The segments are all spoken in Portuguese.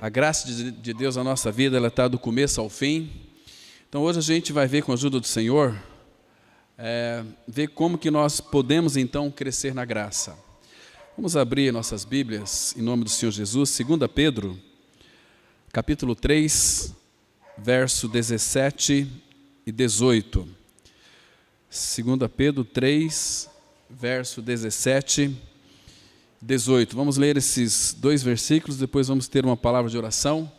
A graça de Deus na nossa vida, ela está do começo ao fim. Então hoje a gente vai ver com a ajuda do Senhor, ver como que nós podemos então crescer na graça. Vamos abrir nossas Bíblias em nome do Senhor Jesus, 2 Pedro, capítulo 3, verso 17 e 18. 2 Pedro 3, verso 17 e 18. Vamos ler esses dois versículos, depois vamos ter uma palavra de oração,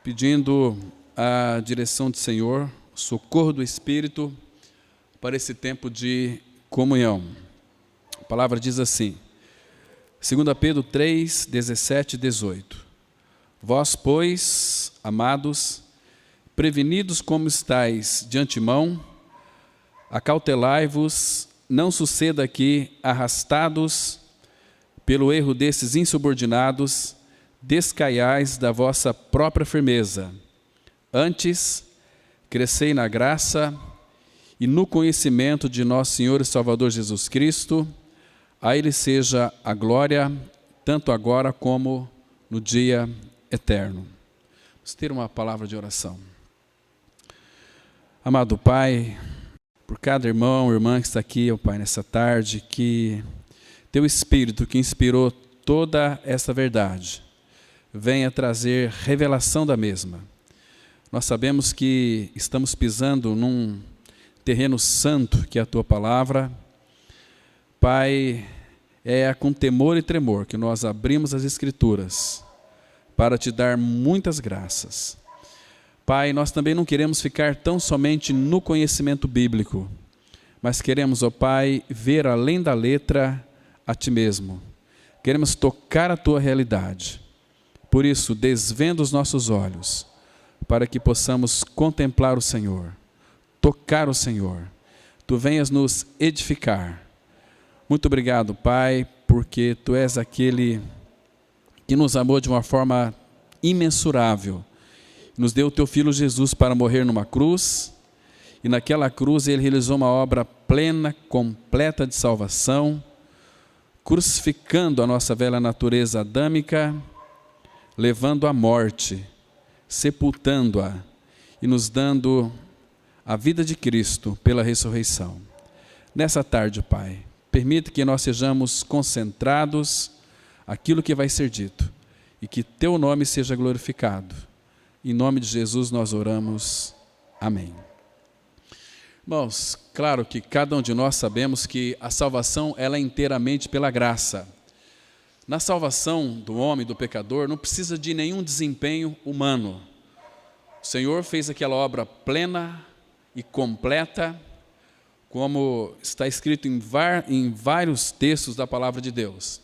pedindo a direção do Senhor, o socorro do Espírito para esse tempo de comunhão. A palavra diz assim, 2 Pedro 3, 17 e 18. Vós, pois, amados, prevenidos como estáis de antemão, acautelai-vos, não suceda que, arrastados pelo erro desses insubordinados, descaiais da vossa própria firmeza. Antes, crescei na graça e no conhecimento de nosso Senhor e Salvador Jesus Cristo. A Ele seja a glória, tanto agora como no dia eterno. Vamos ter uma palavra de oração. Amado Pai, por cada irmão, irmã que está aqui, ó Pai, nessa tarde, que Teu Espírito que inspirou toda essa verdade, venha trazer revelação da mesma. Nós sabemos que estamos pisando num terreno santo, que é a Tua Palavra. Pai, é com temor e tremor que nós abrimos as Escrituras para Te dar muitas graças. Pai, nós também não queremos ficar tão somente no conhecimento bíblico, mas queremos, ó Pai, ver além da letra a Ti mesmo. Queremos tocar a Tua realidade. Por isso, desvenda os nossos olhos, para que possamos contemplar o Senhor, tocar o Senhor. Tu venhas nos edificar. Muito obrigado, Pai, porque Tu és aquele que nos amou de uma forma imensurável. Nos deu o Teu Filho Jesus para morrer numa cruz, e naquela cruz Ele realizou uma obra plena, completa de salvação, crucificando a nossa velha natureza adâmica, levando à morte, sepultando-a e nos dando a vida de Cristo pela ressurreição. Nessa tarde, Pai, permita que nós sejamos concentrados naquilo que vai ser dito e que Teu nome seja glorificado. Em nome de Jesus nós oramos. Amém. Irmãos, claro que cada um de nós sabemos que a salvação ela é inteiramente pela graça. Na salvação do homem, do pecador, não precisa de nenhum desempenho humano. O Senhor fez aquela obra plena e completa, como está escrito em vários textos da palavra de Deus.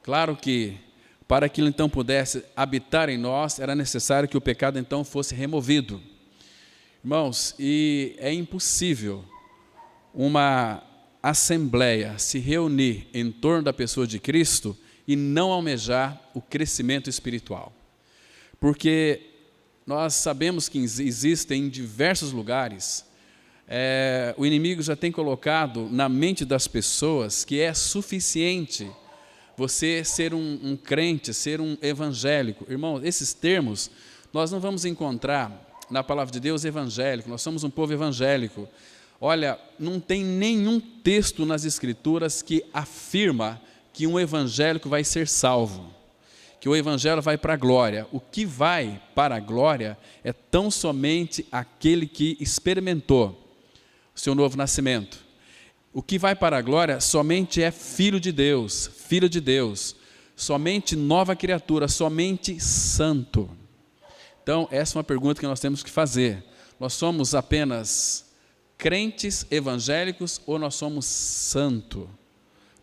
Claro que para que Ele então pudesse habitar em nós, era necessário que o pecado então fosse removido. Irmãos, e é impossível uma assembleia se reunir em torno da pessoa de Cristo e não almejar o crescimento espiritual. Porque nós sabemos que existem em diversos lugares, o inimigo já tem colocado na mente das pessoas que é suficiente você ser um crente, ser um evangélico. Irmão, esses termos nós não vamos encontrar na palavra de Deus evangélico, nós somos um povo evangélico. Olha, não tem nenhum texto nas Escrituras que afirma que um evangélico vai ser salvo, que o evangelho vai para a glória. O que vai para a glória é tão somente aquele que experimentou o seu novo nascimento. O que vai para a glória somente é filho de Deus, somente nova criatura, somente santo. Então, essa é uma pergunta que nós temos que fazer. Nós somos apenas crentes evangélicos ou nós somos santo?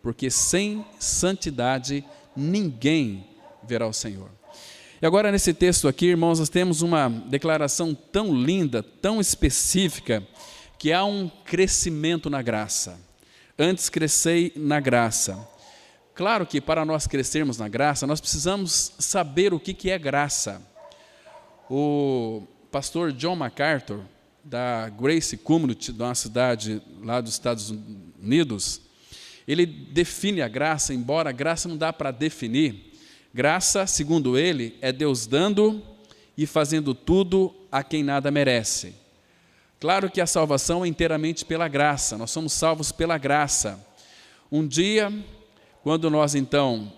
Porque sem santidade ninguém verá o Senhor. E agora nesse texto aqui, irmãos, nós temos uma declaração tão linda, tão específica, que há um crescimento na graça. Antes crescei na graça. Claro que para nós crescermos na graça, nós precisamos saber o que é graça. O pastor John MacArthur, da Grace Community, de uma cidade lá dos Estados Unidos, ele define a graça, embora a graça não dá para definir, Graça, segundo ele, é Deus dando e fazendo tudo a quem nada merece. Claro que a salvação é inteiramente pela graça, nós somos salvos pela graça. Um dia, quando nós então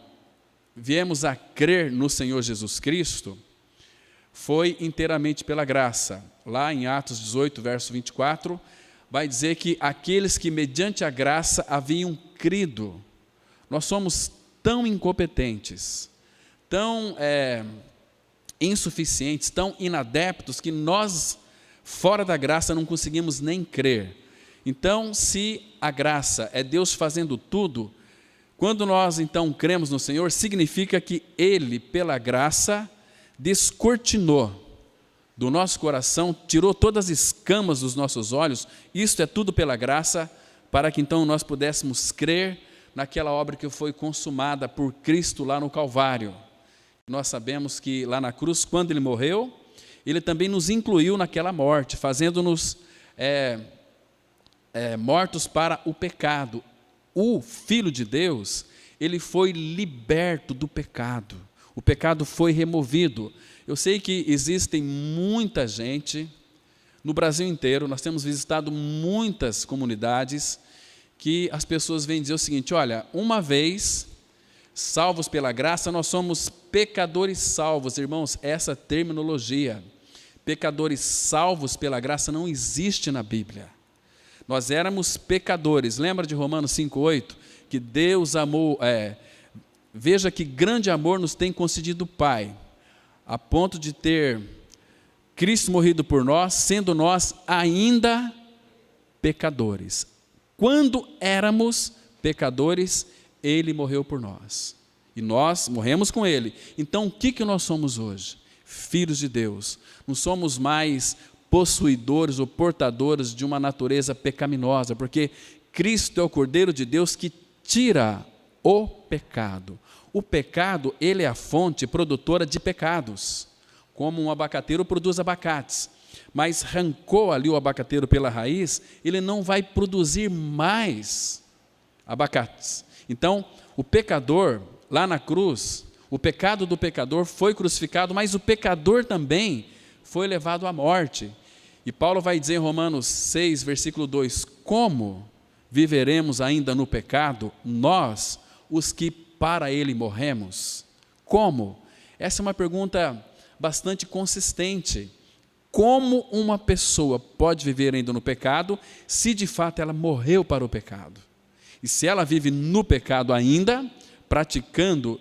viemos a crer no Senhor Jesus Cristo, foi inteiramente pela graça. Lá em Atos 18, verso 24, vai dizer que aqueles que mediante a graça haviam crido. Nós somos tão incompetentes, tão insuficientes, tão inadeptos, que nós, fora da graça, não conseguimos nem crer. Então, se a graça é Deus fazendo tudo, quando nós então cremos no Senhor, significa que Ele, pela graça, descortinou do nosso coração, tirou todas as escamas dos nossos olhos. Isto é tudo pela graça, para que então nós pudéssemos crer naquela obra que foi consumada por Cristo lá no Calvário. Nós sabemos que lá na cruz, quando Ele morreu, Ele também nos incluiu naquela morte, fazendo-nos mortos para o pecado. O Filho de Deus, Ele foi liberto do pecado. O pecado foi removido. Eu sei que existem muita gente, no Brasil inteiro, nós temos visitado muitas comunidades, que as pessoas vêm dizer o seguinte: olha, uma vez salvos pela graça, nós somos pecadores salvos. Irmãos, essa terminologia, pecadores salvos pela graça, não existe na Bíblia. Nós éramos pecadores. Lembra de Romanos 5,8? Que Deus amou, veja que grande amor nos tem concedido o Pai, a ponto de ter Cristo morrido por nós, sendo nós ainda pecadores. Quando éramos pecadores, Ele morreu por nós. E nós morremos com Ele. Então, o que nós somos hoje? Filhos de Deus. Não somos mais possuidores ou portadores de uma natureza pecaminosa, porque Cristo é o Cordeiro de Deus que tira o pecado. O pecado, ele é a fonte produtora de pecados, como um abacateiro produz abacates, mas arrancou ali o abacateiro pela raiz, ele não vai produzir mais abacates. Então, o pecador, lá na cruz, o pecado do pecador foi crucificado, mas o pecador também foi levado à morte. E Paulo vai dizer em Romanos 6, versículo 2, como viveremos ainda no pecado, nós, os que para ele morremos? Como? Essa é uma pergunta bastante consistente. Como uma pessoa pode viver ainda no pecado, se de fato ela morreu para o pecado? E se ela vive no pecado ainda, praticando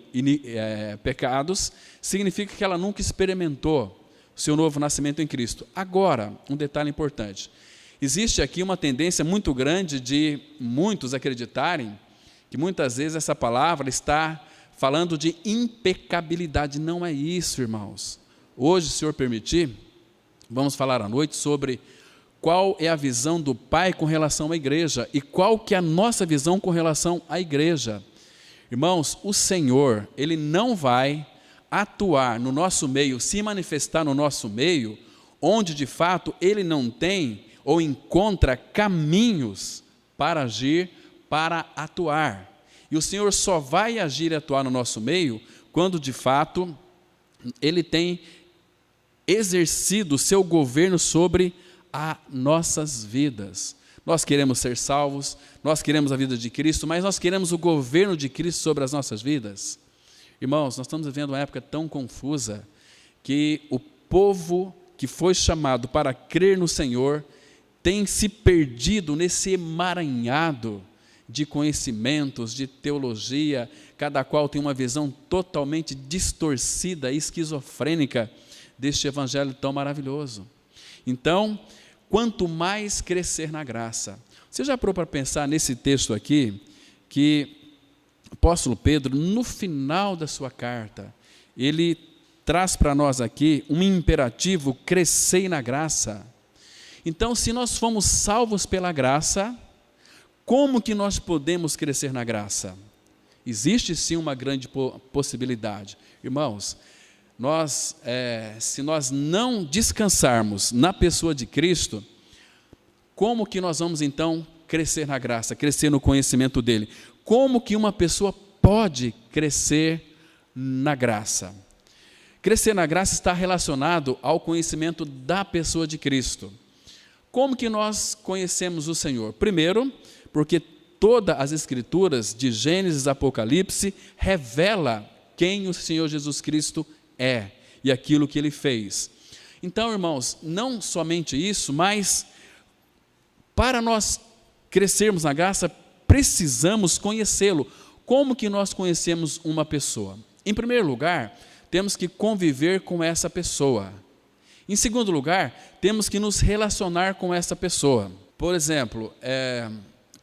pecados, significa que ela nunca experimentou o seu novo nascimento em Cristo. Agora, um detalhe importante. Existe aqui uma tendência muito grande de muitos acreditarem que muitas vezes essa palavra está falando de impecabilidade. Não é isso, irmãos. Hoje, se o Senhor permitir, vamos falar à noite sobre qual é a visão do Pai com relação à igreja e qual que é a nossa visão com relação à igreja. Irmãos, o Senhor, Ele não vai atuar no nosso meio, se manifestar no nosso meio, onde de fato Ele não tem ou encontra caminhos para agir, para atuar. E o Senhor só vai agir e atuar no nosso meio quando de fato Ele tem exercido o seu governo sobre as nossas vidas. Nós queremos ser salvos, nós queremos a vida de Cristo, mas nós queremos o governo de Cristo sobre as nossas vidas. Irmãos, nós estamos vivendo uma época tão confusa que o povo que foi chamado para crer no Senhor tem se perdido nesse emaranhado de conhecimentos, de teologia, cada qual tem uma visão totalmente distorcida e esquizofrênica deste evangelho tão maravilhoso. Então, quanto mais crescer na graça. Você já parou para pensar nesse texto aqui, que o apóstolo Pedro, no final da sua carta, ele traz para nós aqui um imperativo: crescei na graça. Então, se nós fomos salvos pela graça, como que nós podemos crescer na graça? Existe sim uma grande possibilidade. Irmãos, se nós não descansarmos na pessoa de Cristo, como que nós vamos então crescer na graça, crescer no conhecimento dele? Como que uma pessoa pode crescer na graça. Crescer na graça está relacionado ao conhecimento da pessoa de Cristo. Como que nós conhecemos o Senhor? Primeiro, porque todas as Escrituras, de Gênesis a Apocalipse, revela quem o Senhor Jesus Cristo é e aquilo que Ele fez. Então, irmãos, não somente isso, mas para nós crescermos na graça, precisamos conhecê-lo. Como que nós conhecemos uma pessoa? Em primeiro lugar, temos que conviver com essa pessoa. Em segundo lugar, temos que nos relacionar com essa pessoa. Por exemplo,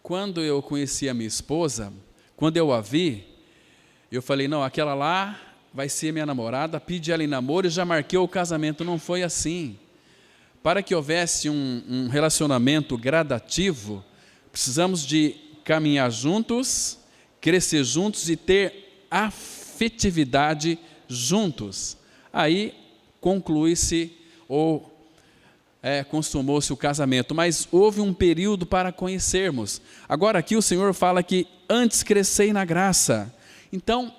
quando eu conheci a minha esposa, quando eu a vi, eu falei, não, aquela lá vai ser minha namorada, pedi ela em namoro e já marquei o casamento. Não foi assim. Para que houvesse um relacionamento gradativo, precisamos de caminhar juntos, crescer juntos e ter afetividade juntos. Aí conclui-se ou consumou-se o casamento, mas houve um período para conhecermos. Agora aqui o Senhor fala que antes crescei na graça. Então,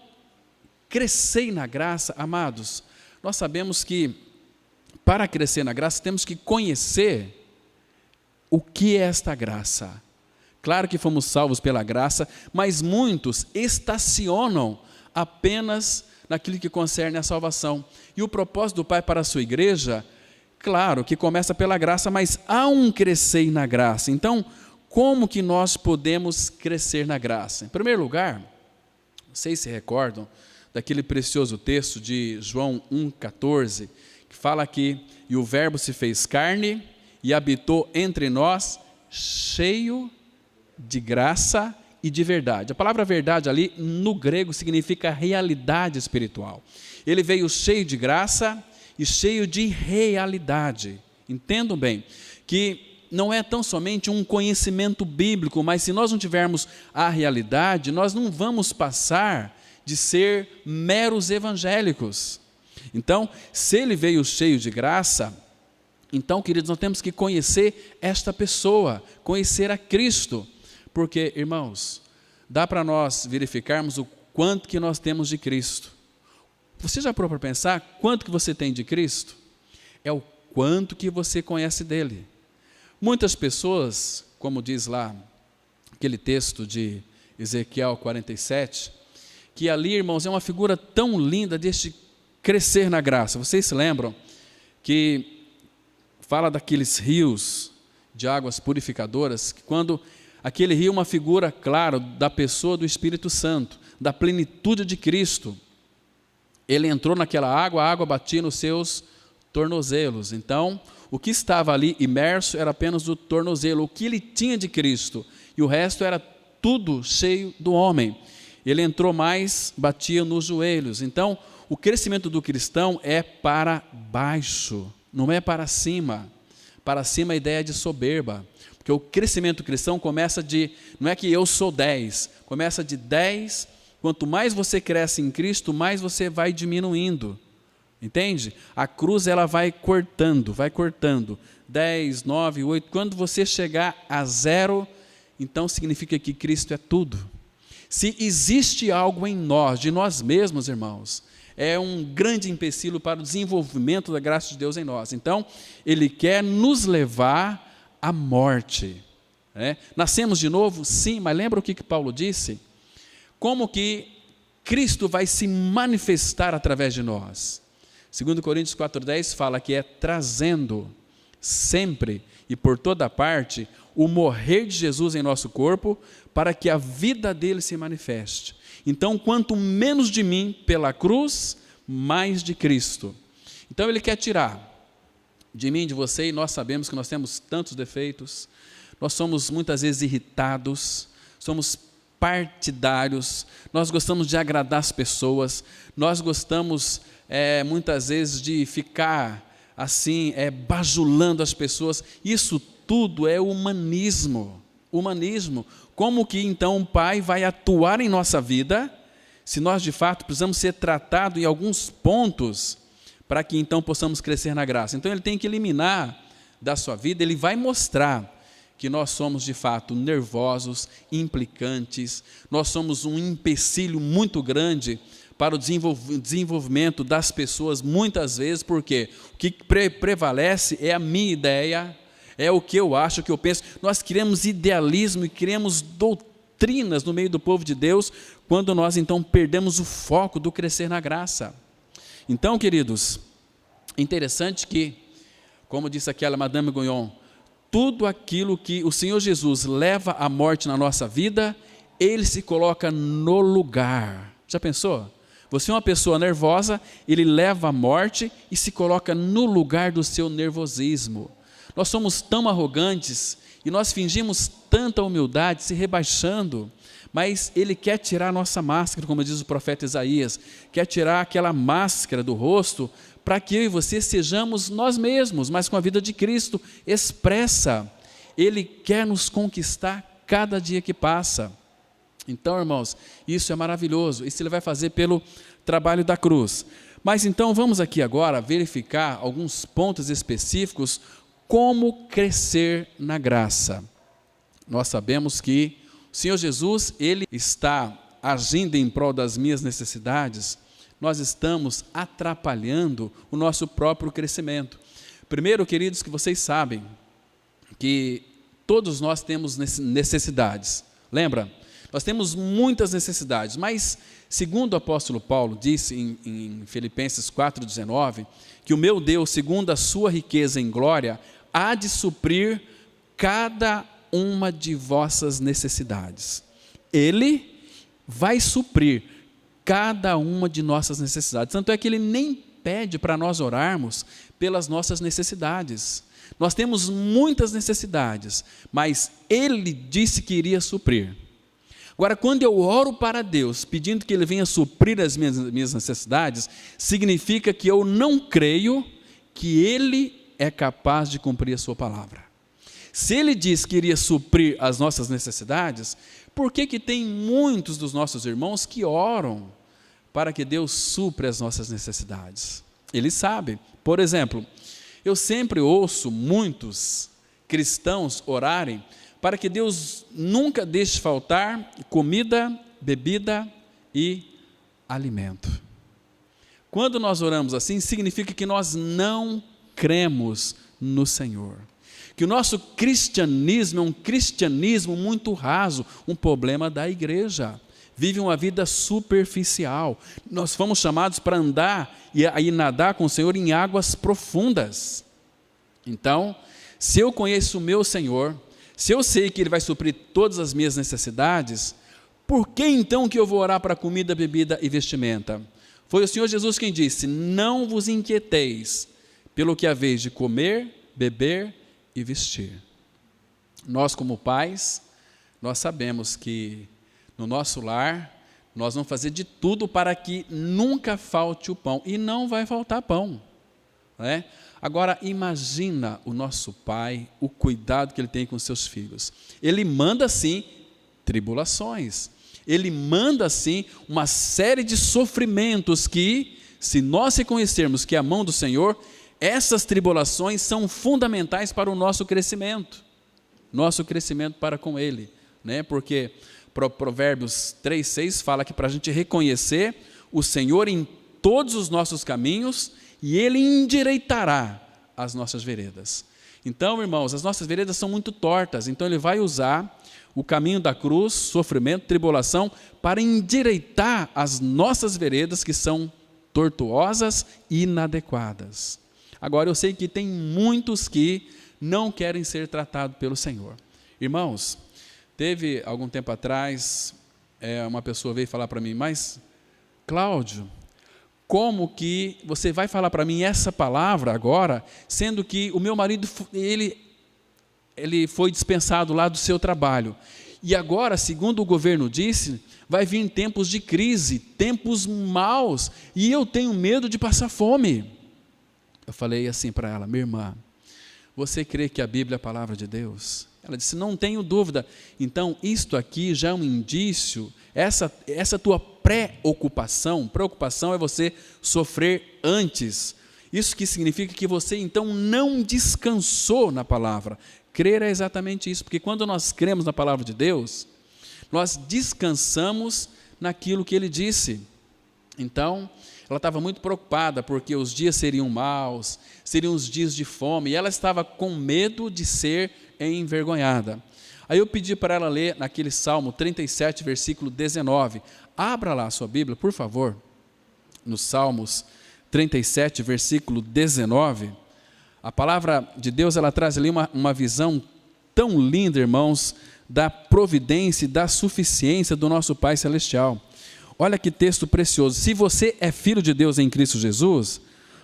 crescei na graça, amados, nós sabemos que para crescer na graça temos que conhecer o que é esta graça. Claro que fomos salvos pela graça, mas muitos estacionam apenas naquilo que concerne a salvação. E o propósito do Pai para a sua igreja, claro que começa pela graça, mas há um crescer na graça. Então, como que nós podemos crescer na graça? Em primeiro lugar, vocês se recordam daquele precioso texto de João 1,14, que fala que, e o verbo se fez carne e habitou entre nós, cheio de graça e de verdade. A palavra verdade ali, no grego, significa realidade espiritual. Ele veio cheio de graça e cheio de realidade. Entendam bem, que não é tão somente um conhecimento bíblico, mas se nós não tivermos a realidade, nós não vamos passar de ser meros evangélicos. Então, se ele veio cheio de graça, então, queridos, nós temos que conhecer esta pessoa, conhecer a Cristo, porque, irmãos, dá para nós verificarmos o quanto que nós temos de Cristo. Você já parou para pensar quanto que você tem de Cristo? É o quanto que você conhece dele. Muitas pessoas, como diz lá aquele texto de Ezequiel 47, que ali, irmãos, é uma figura tão linda deste crescer na graça. Vocês se lembram que fala daqueles rios de águas purificadoras, que quando aquele rio é uma figura, claro, da pessoa do Espírito Santo, da plenitude de Cristo. Ele entrou naquela água, a água batia nos seus tornozelos. Então, o que estava ali imerso era apenas o tornozelo, o que ele tinha de Cristo, e o resto era tudo cheio do homem. Ele entrou mais, batia nos joelhos. Então, o crescimento do cristão é para baixo, não é para cima. Para cima a ideia de soberba. Porque o crescimento cristão começa de, não é que eu sou 10, começa de 10, quanto mais você cresce em Cristo, mais você vai diminuindo. Entende? A cruz ela vai cortando, 10, 9, 8, quando você chegar a 0, então significa que Cristo é tudo. Se existe algo em nós, de nós mesmos, irmãos, é um grande empecilho para o desenvolvimento da graça de Deus em nós. Então, Ele quer nos levar à morte. Nascemos de novo? Sim, mas lembra o que Paulo disse? Como que Cristo vai se manifestar através de nós? 2 Coríntios 4,10 fala que é trazendo sempre e por toda parte o morrer de Jesus em nosso corpo, para que a vida dele se manifeste. Então, quanto menos de mim pela cruz, mais de Cristo. Então, ele quer tirar de mim, de você, e nós sabemos que nós temos tantos defeitos, nós somos muitas vezes irritados, somos partidários, nós gostamos de agradar as pessoas, nós gostamos muitas vezes de ficar assim, bajulando as pessoas. Isso tudo é humanismo. Como que então o Pai vai atuar em nossa vida, se nós de fato precisamos ser tratados em alguns pontos, para que então possamos crescer na graça? Então ele tem que eliminar da sua vida, ele vai mostrar que nós somos de fato nervosos, implicantes, nós somos um empecilho muito grande para o desenvolvimento das pessoas, muitas vezes, porque o que prevalece é a minha ideia, é o que eu acho, o que eu penso. Nós criamos idealismo e criamos doutrinas no meio do povo de Deus, quando nós então perdemos o foco do crescer na graça. Então, queridos, interessante que, como disse aquela Madame Guyon, tudo aquilo que o Senhor Jesus leva à morte na nossa vida, Ele se coloca no lugar. Já pensou? Você é uma pessoa nervosa, Ele leva à morte e se coloca no lugar do seu nervosismo. Nós somos tão arrogantes e nós fingimos tanta humildade, se rebaixando, mas Ele quer tirar a nossa máscara, como diz o profeta Isaías, quer tirar aquela máscara do rosto, para que eu e você sejamos nós mesmos, mas com a vida de Cristo expressa. Ele quer nos conquistar cada dia que passa. Então, irmãos, isso é maravilhoso, isso Ele vai fazer pelo trabalho da cruz. Mas então vamos aqui agora verificar alguns pontos específicos, como crescer na graça. Nós sabemos que o Senhor Jesus, Ele está agindo em prol das minhas necessidades, nós estamos atrapalhando o nosso próprio crescimento. Primeiro, queridos, que vocês sabem que todos nós temos necessidades. Lembra? Nós temos muitas necessidades, mas segundo o apóstolo Paulo disse em Filipenses 4,19, que o meu Deus, segundo a sua riqueza em glória, há de suprir cada uma de vossas necessidades. Ele vai suprir cada uma de nossas necessidades. Tanto é que Ele nem pede para nós orarmos pelas nossas necessidades. Nós temos muitas necessidades, mas Ele disse que iria suprir. Agora, quando eu oro para Deus, pedindo que Ele venha suprir as minhas necessidades, significa que eu não creio que Ele é capaz de cumprir a sua palavra. Se Ele diz que iria suprir as nossas necessidades, por que tem muitos dos nossos irmãos que oram para que Deus supre as nossas necessidades? Ele sabe. Por exemplo, eu sempre ouço muitos cristãos orarem para que Deus nunca deixe faltar comida, bebida e alimento. Quando nós oramos assim, significa que nós não cremos no Senhor. Que o nosso cristianismo é um cristianismo muito raso, um problema da igreja. Vive uma vida superficial. Nós fomos chamados para andar e nadar com o Senhor em águas profundas. Então, se eu conheço o meu Senhor, se eu sei que Ele vai suprir todas as minhas necessidades, por que então que eu vou orar para comida, bebida e vestimenta? Foi o Senhor Jesus quem disse: não vos inquieteis pelo que haveis de comer, beber e vestir. Nós, como pais, nós sabemos que no nosso lar, nós vamos fazer de tudo para que nunca falte o pão, e não vai faltar pão, né? Agora, imagina o nosso pai, o cuidado que ele tem com seus filhos. Ele manda, sim, tribulações. Ele manda, sim, uma série de sofrimentos que, se nós reconhecermos que é a mão do Senhor, essas tribulações são fundamentais para o nosso crescimento para com Ele, né? Porque Provérbios 3,6 fala que para a gente reconhecer o Senhor em todos os nossos caminhos, e Ele endireitará as nossas veredas. Então, irmãos, as nossas veredas são muito tortas, então Ele vai usar o caminho da cruz, sofrimento, tribulação, para endireitar as nossas veredas que são tortuosas e inadequadas. Agora, eu sei que tem muitos que não querem ser tratados pelo Senhor. Irmãos, teve algum tempo atrás, uma pessoa veio falar para mim: mas, Cláudio, como que você vai falar para mim essa palavra agora, sendo que o meu marido, ele foi dispensado lá do seu trabalho, e agora, segundo o governo disse, vai vir tempos de crise, tempos maus, e eu tenho medo de passar fome. Eu falei assim para ela: minha irmã, você crê que a Bíblia é a palavra de Deus? Ela disse: não tenho dúvida. Então, isto aqui já é um indício, essa tua preocupação é você sofrer antes. Isso que significa que você então não descansou na palavra. Crer é exatamente isso, porque quando nós cremos na palavra de Deus, nós descansamos naquilo que Ele disse. Então, ela estava muito preocupada, porque os dias seriam maus, seriam os dias de fome, e ela estava com medo de ser envergonhada. Aí eu pedi para ela ler naquele Salmo 37, versículo 19. Abra lá a sua Bíblia, por favor, nos Salmos 37, versículo 19. A palavra de Deus, ela traz ali uma visão tão linda, irmãos, da providência e da suficiência do nosso Pai Celestial. Olha que texto precioso. Se você é filho de Deus em Cristo Jesus,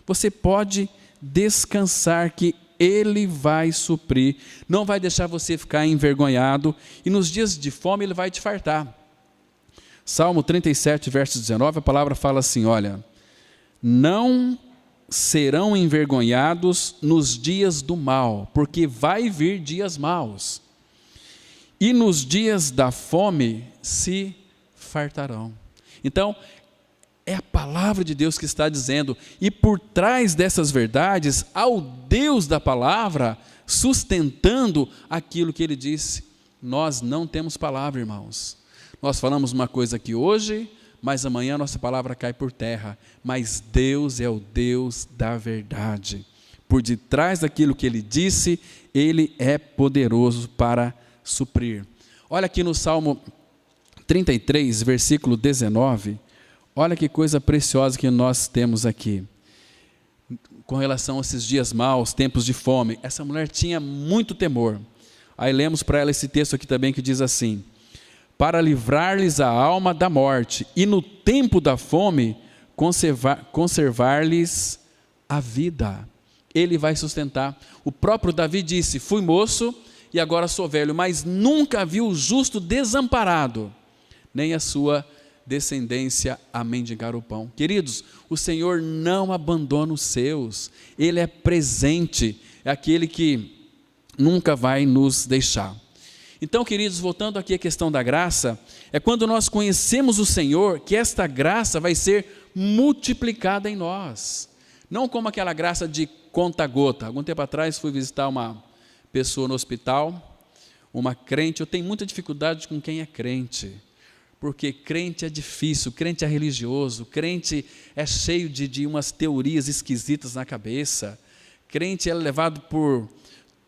você pode descansar que Ele vai suprir, não vai deixar você ficar envergonhado, e nos dias de fome Ele vai te fartar. Salmo 37, verso 19, a palavra fala assim, olha, não serão envergonhados nos dias do mal, porque vai vir dias maus, e nos dias da fome se fartarão. Então, é a palavra de Deus que está dizendo, e por trás dessas verdades, há o Deus da palavra sustentando aquilo que Ele disse. Nós não temos palavra, irmãos. Nós falamos uma coisa aqui hoje, mas amanhã nossa palavra cai por terra. Mas Deus é o Deus da verdade. Por detrás daquilo que Ele disse, Ele é poderoso para suprir. Olha aqui no Salmo 33, versículo 19, olha que coisa preciosa que nós temos aqui, com relação a esses dias maus, tempos de fome. Essa mulher tinha muito temor. Aí lemos para ela esse texto aqui também que diz assim, para livrar-lhes a alma da morte, e no tempo da fome, conservar-lhes a vida. Ele vai sustentar. O próprio Davi disse, fui moço e agora sou velho, mas nunca vi o justo desamparado, nem a sua descendência a mendigar o pão. Queridos, o Senhor não abandona os seus, Ele é presente, é aquele que nunca vai nos deixar. Então, queridos, voltando aqui à questão da graça, é quando nós conhecemos o Senhor, que esta graça vai ser multiplicada em nós, não como aquela graça de conta-gota. Algum tempo atrás fui visitar uma pessoa no hospital, uma crente. Eu tenho muita dificuldade com quem é crente, porque crente é difícil, crente é religioso, crente é cheio de umas teorias esquisitas na cabeça, crente é levado por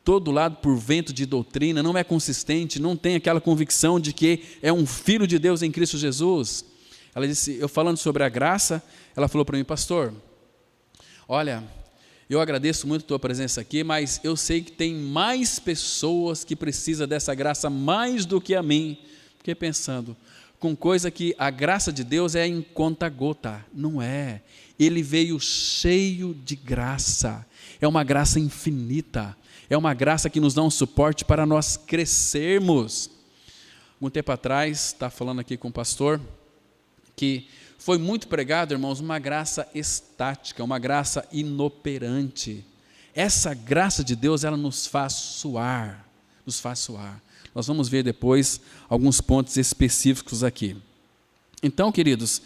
todo lado por vento de doutrina, não é consistente, não tem aquela convicção de que é um filho de Deus em Cristo Jesus. Ela disse, eu falando sobre a graça, ela falou para mim, pastor, olha, eu agradeço muito a tua presença aqui, mas eu sei que tem mais pessoas que precisam dessa graça mais do que a mim. Fiquei pensando, com coisa que a graça de Deus é em conta-gota. Não é. Ele veio cheio de graça. É uma graça infinita. É uma graça que nos dá um suporte para nós crescermos. Um tempo atrás, estava falando aqui com o pastor, que foi muito pregado, irmãos, uma graça estática, uma graça inoperante. Essa graça de Deus, ela nos faz suar, nos faz suar. Nós vamos ver depois alguns pontos específicos aqui. Então, queridos,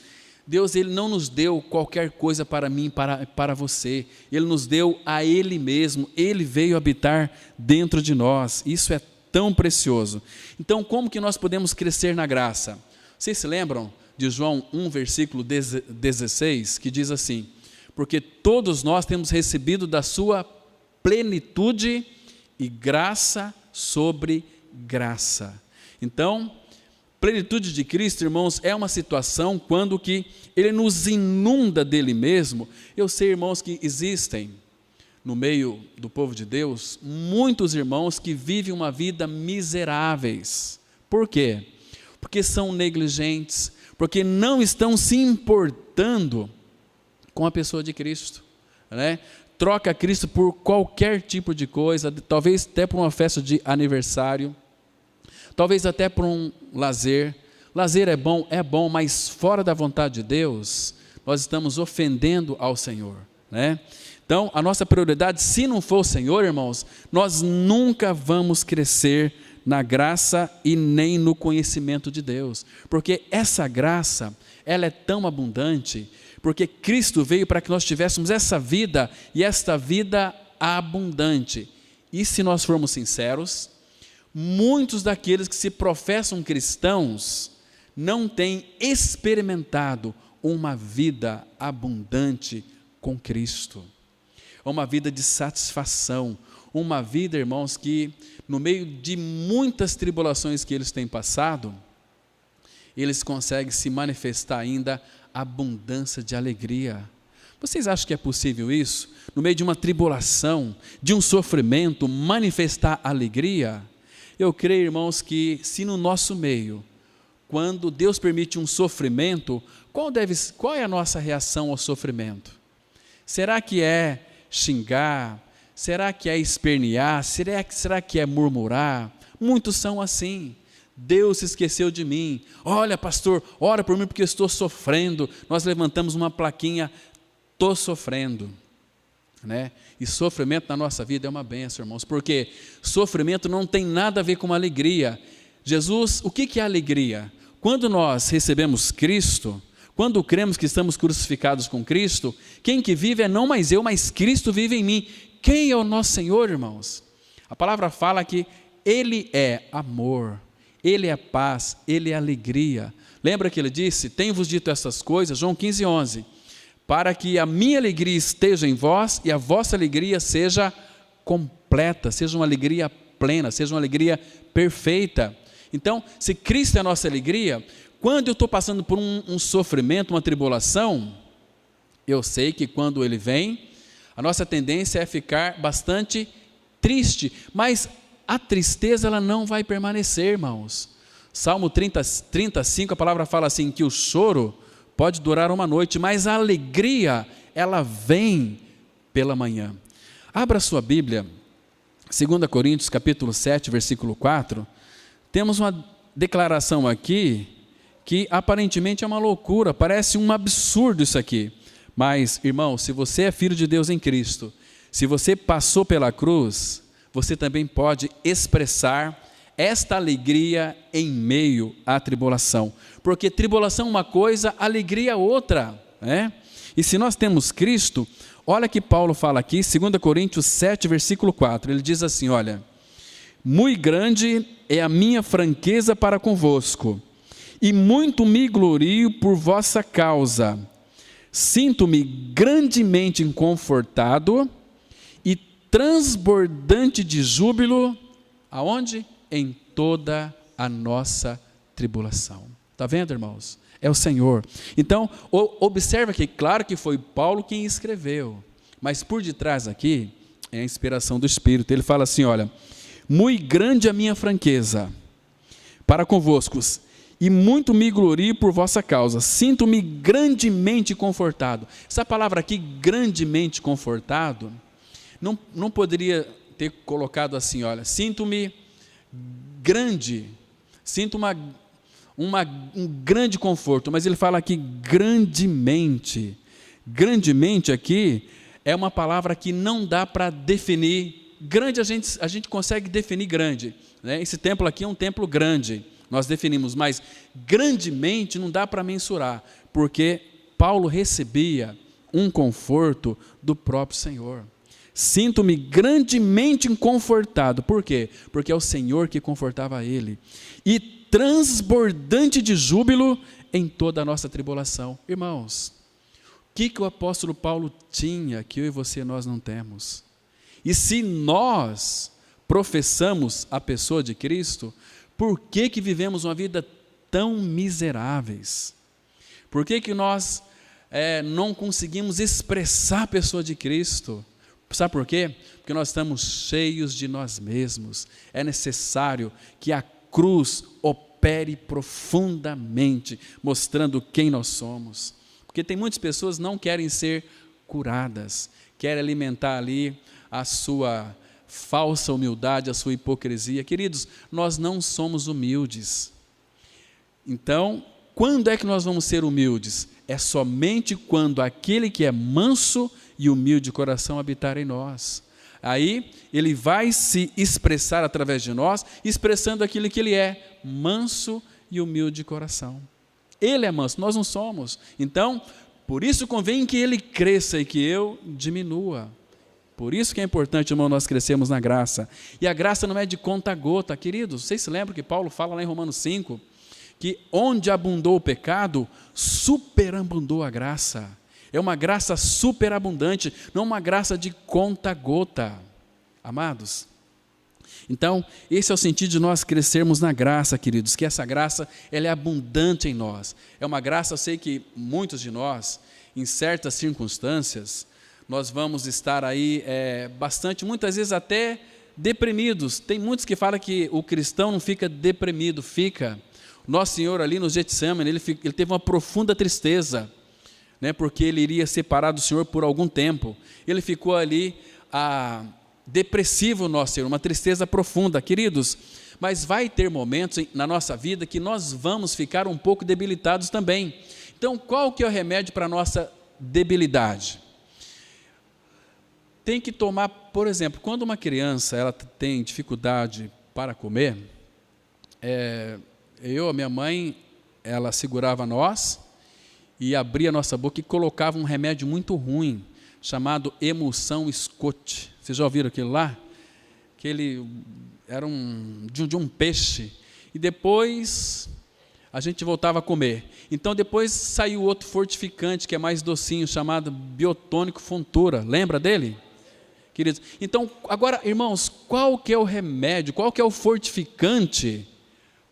Deus, Ele não nos deu qualquer coisa para mim, para você. Ele nos deu a Ele mesmo. Ele veio habitar dentro de nós. Isso é tão precioso. Então, como que nós podemos crescer na graça? Vocês se lembram de João 1, versículo 16, que diz assim, porque todos nós temos recebido da sua plenitude e graça sobre graça. Então, plenitude de Cristo, irmãos, é uma situação quando que Ele nos inunda dele mesmo. Eu sei, irmãos, que existem no meio do povo de Deus muitos irmãos que vivem uma vida miseráveis. Por quê? Porque são negligentes, porque não estão se importando com a pessoa de Cristo, né? Troca Cristo por qualquer tipo de coisa, talvez até por uma festa de aniversário, talvez até por um lazer. Lazer é bom, mas fora da vontade de Deus, nós estamos ofendendo ao Senhor, né? Então, a nossa prioridade, se não for o Senhor, irmãos, nós nunca vamos crescer na graça e nem no conhecimento de Deus, porque essa graça, ela é tão abundante, porque Cristo veio para que nós tivéssemos essa vida, e esta vida abundante. E se nós formos sinceros, muitos daqueles que se professam cristãos, não têm experimentado uma vida abundante com Cristo, uma vida de satisfação, uma vida, irmãos, que no meio de muitas tribulações que eles têm passado, eles conseguem se manifestar ainda abundância de alegria. Vocês acham que é possível isso? No meio de uma tribulação, de um sofrimento, manifestar alegria? Eu creio, irmãos, que se no nosso meio, quando Deus permite um sofrimento, qual é a nossa reação ao sofrimento? Será que é xingar? Será que é espernear? Será que é murmurar? Muitos são assim. Deus se esqueceu de mim. Olha, pastor, ora por mim porque eu estou sofrendo. Nós levantamos uma plaquinha, estou sofrendo, né? E sofrimento na nossa vida é uma bênção, irmãos, porque sofrimento não tem nada a ver com alegria. Jesus, o que é alegria? Quando nós recebemos Cristo, quando cremos que estamos crucificados com Cristo, quem que vive é não mais eu, mas Cristo vive em mim. Quem é o nosso Senhor, irmãos? A palavra fala que Ele é amor, Ele é paz, Ele é alegria. Lembra que Ele disse, tenho-vos dito essas coisas, João 15:11, para que a minha alegria esteja em vós e a vossa alegria seja completa, seja uma alegria plena, seja uma alegria perfeita. Então, se Cristo é a nossa alegria, quando eu estou passando por um sofrimento, uma tribulação, eu sei que quando ele vem, a nossa tendência é ficar bastante triste, mas a tristeza ela não vai permanecer, irmãos. Salmo 35, a palavra fala assim, que o choro pode durar uma noite, mas a alegria, ela vem pela manhã. Abra sua Bíblia, 2 Coríntios capítulo 7, versículo 4, temos uma declaração aqui, que aparentemente é uma loucura, parece um absurdo isso aqui, mas, irmão, se você é filho de Deus em Cristo, se você passou pela cruz, você também pode expressar esta alegria em meio à tribulação, porque tribulação é uma coisa, alegria é outra, né? E se nós temos Cristo, olha que Paulo fala aqui, 2 Coríntios 7, versículo 4, ele diz assim, olha, muito grande é a minha franqueza para convosco, e muito me glorio por vossa causa, sinto-me grandemente confortado e transbordante de júbilo, aonde? Em toda a nossa tribulação. Está vendo, irmãos? É o Senhor. Então, observa que, claro que foi Paulo quem escreveu, mas por detrás aqui é a inspiração do Espírito. Ele fala assim, olha, muito grande a minha franqueza para convosco, e muito me glorio por vossa causa, sinto-me grandemente confortado. Essa palavra aqui, grandemente confortado, não poderia ter colocado assim, olha, sinto-me grande, sinto um grande conforto, mas ele fala aqui grandemente. Grandemente aqui é uma palavra que não dá para definir. Grande a gente consegue definir grande, né? Esse templo aqui é um templo grande, nós definimos, mas grandemente não dá para mensurar, porque Paulo recebia um conforto do próprio Senhor. Sinto-me grandemente confortado, por quê? Porque é o Senhor que confortava ele, e transbordante de júbilo em toda a nossa tribulação. Irmãos, o que o apóstolo Paulo tinha que eu e você nós não temos? E se nós professamos a pessoa de Cristo, por que vivemos uma vida tão miseráveis? Por que nós não conseguimos expressar a pessoa de Cristo? Sabe por quê? Porque nós estamos cheios de nós mesmos. É necessário que a cruz opere profundamente, mostrando quem nós somos. Porque tem muitas pessoas que não querem ser curadas, querem alimentar ali a sua falsa humildade, a sua hipocrisia. Queridos, nós não somos humildes. Então, quando é que nós vamos ser humildes? É somente quando aquele que é manso e humilde de coração habitar em nós. Aí, ele vai se expressar através de nós, expressando aquilo que ele é, manso e humilde de coração. Ele é manso, nós não somos. Então, por isso convém que ele cresça e que eu diminua. Por isso que é importante, irmão, nós crescermos na graça. E a graça não é de conta a gota, queridos. Vocês se lembram que Paulo fala lá em Romanos 5, que onde abundou o pecado, superabundou a graça. É uma graça superabundante, não uma graça de conta-gota. Amados, então, esse é o sentido de nós crescermos na graça, queridos, que essa graça, ela é abundante em nós. É uma graça, eu sei que muitos de nós, em certas circunstâncias, nós vamos estar aí muitas vezes até deprimidos. Tem muitos que falam que o cristão não fica deprimido, fica. Nosso Senhor ali no Getsemane, ele teve uma profunda tristeza, né, porque ele iria separar do Senhor por algum tempo. Ele ficou ali depressivo, nosso Senhor, uma tristeza profunda, queridos, mas vai ter momentos na nossa vida que nós vamos ficar um pouco debilitados também. Então, qual que é o remédio para a nossa debilidade? Tem que tomar, por exemplo, quando uma criança ela tem dificuldade para comer, a minha mãe, ela segurava nós e abria a nossa boca e colocava um remédio muito ruim, chamado emulsão Scott. Vocês já ouviram aquilo lá? Que ele era de um peixe. E depois a gente voltava a comer. Então depois saiu outro fortificante, que é mais docinho, chamado Biotônico Fontoura. Lembra dele? Queridos, então, agora, irmãos, qual que é o remédio, qual que é o fortificante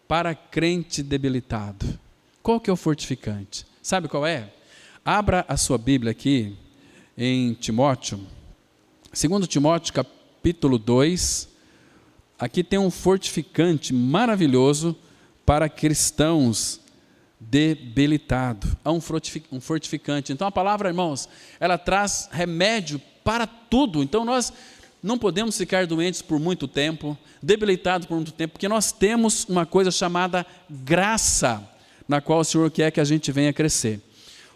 para crente debilitado? Qual que é o fortificante? Sabe qual é? Abra a sua Bíblia aqui em Timóteo, 2 Timóteo capítulo 2, aqui tem um fortificante maravilhoso para cristãos debilitados. Há um fortificante. Então a palavra, irmãos, ela traz remédio para tudo. Então nós não podemos ficar doentes por muito tempo, debilitados por muito tempo, porque nós temos uma coisa chamada graça, na qual o Senhor quer que a gente venha crescer.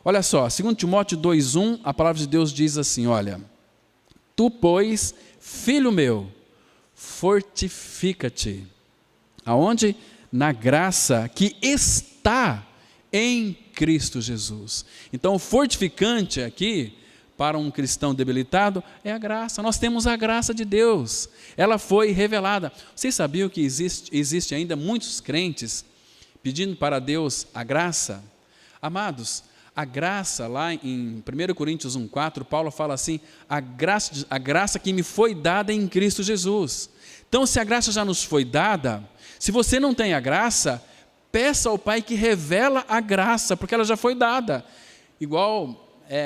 Olha só, 2 Timóteo 2,1, a palavra de Deus diz assim, olha: tu, pois, filho meu, fortifica-te. Aonde? Na graça que está em Cristo Jesus. Então, o fortificante aqui, para um cristão debilitado, é a graça. Nós temos a graça de Deus. Ela foi revelada. Vocês sabiam que existe ainda muitos crentes pedindo para Deus a graça? Amados, a graça, lá em 1 Coríntios 1,4, Paulo fala assim, a graça que me foi dada em Cristo Jesus. Então, se a graça já nos foi dada, se você não tem a graça, peça ao Pai que revela a graça, porque ela já foi dada. Igual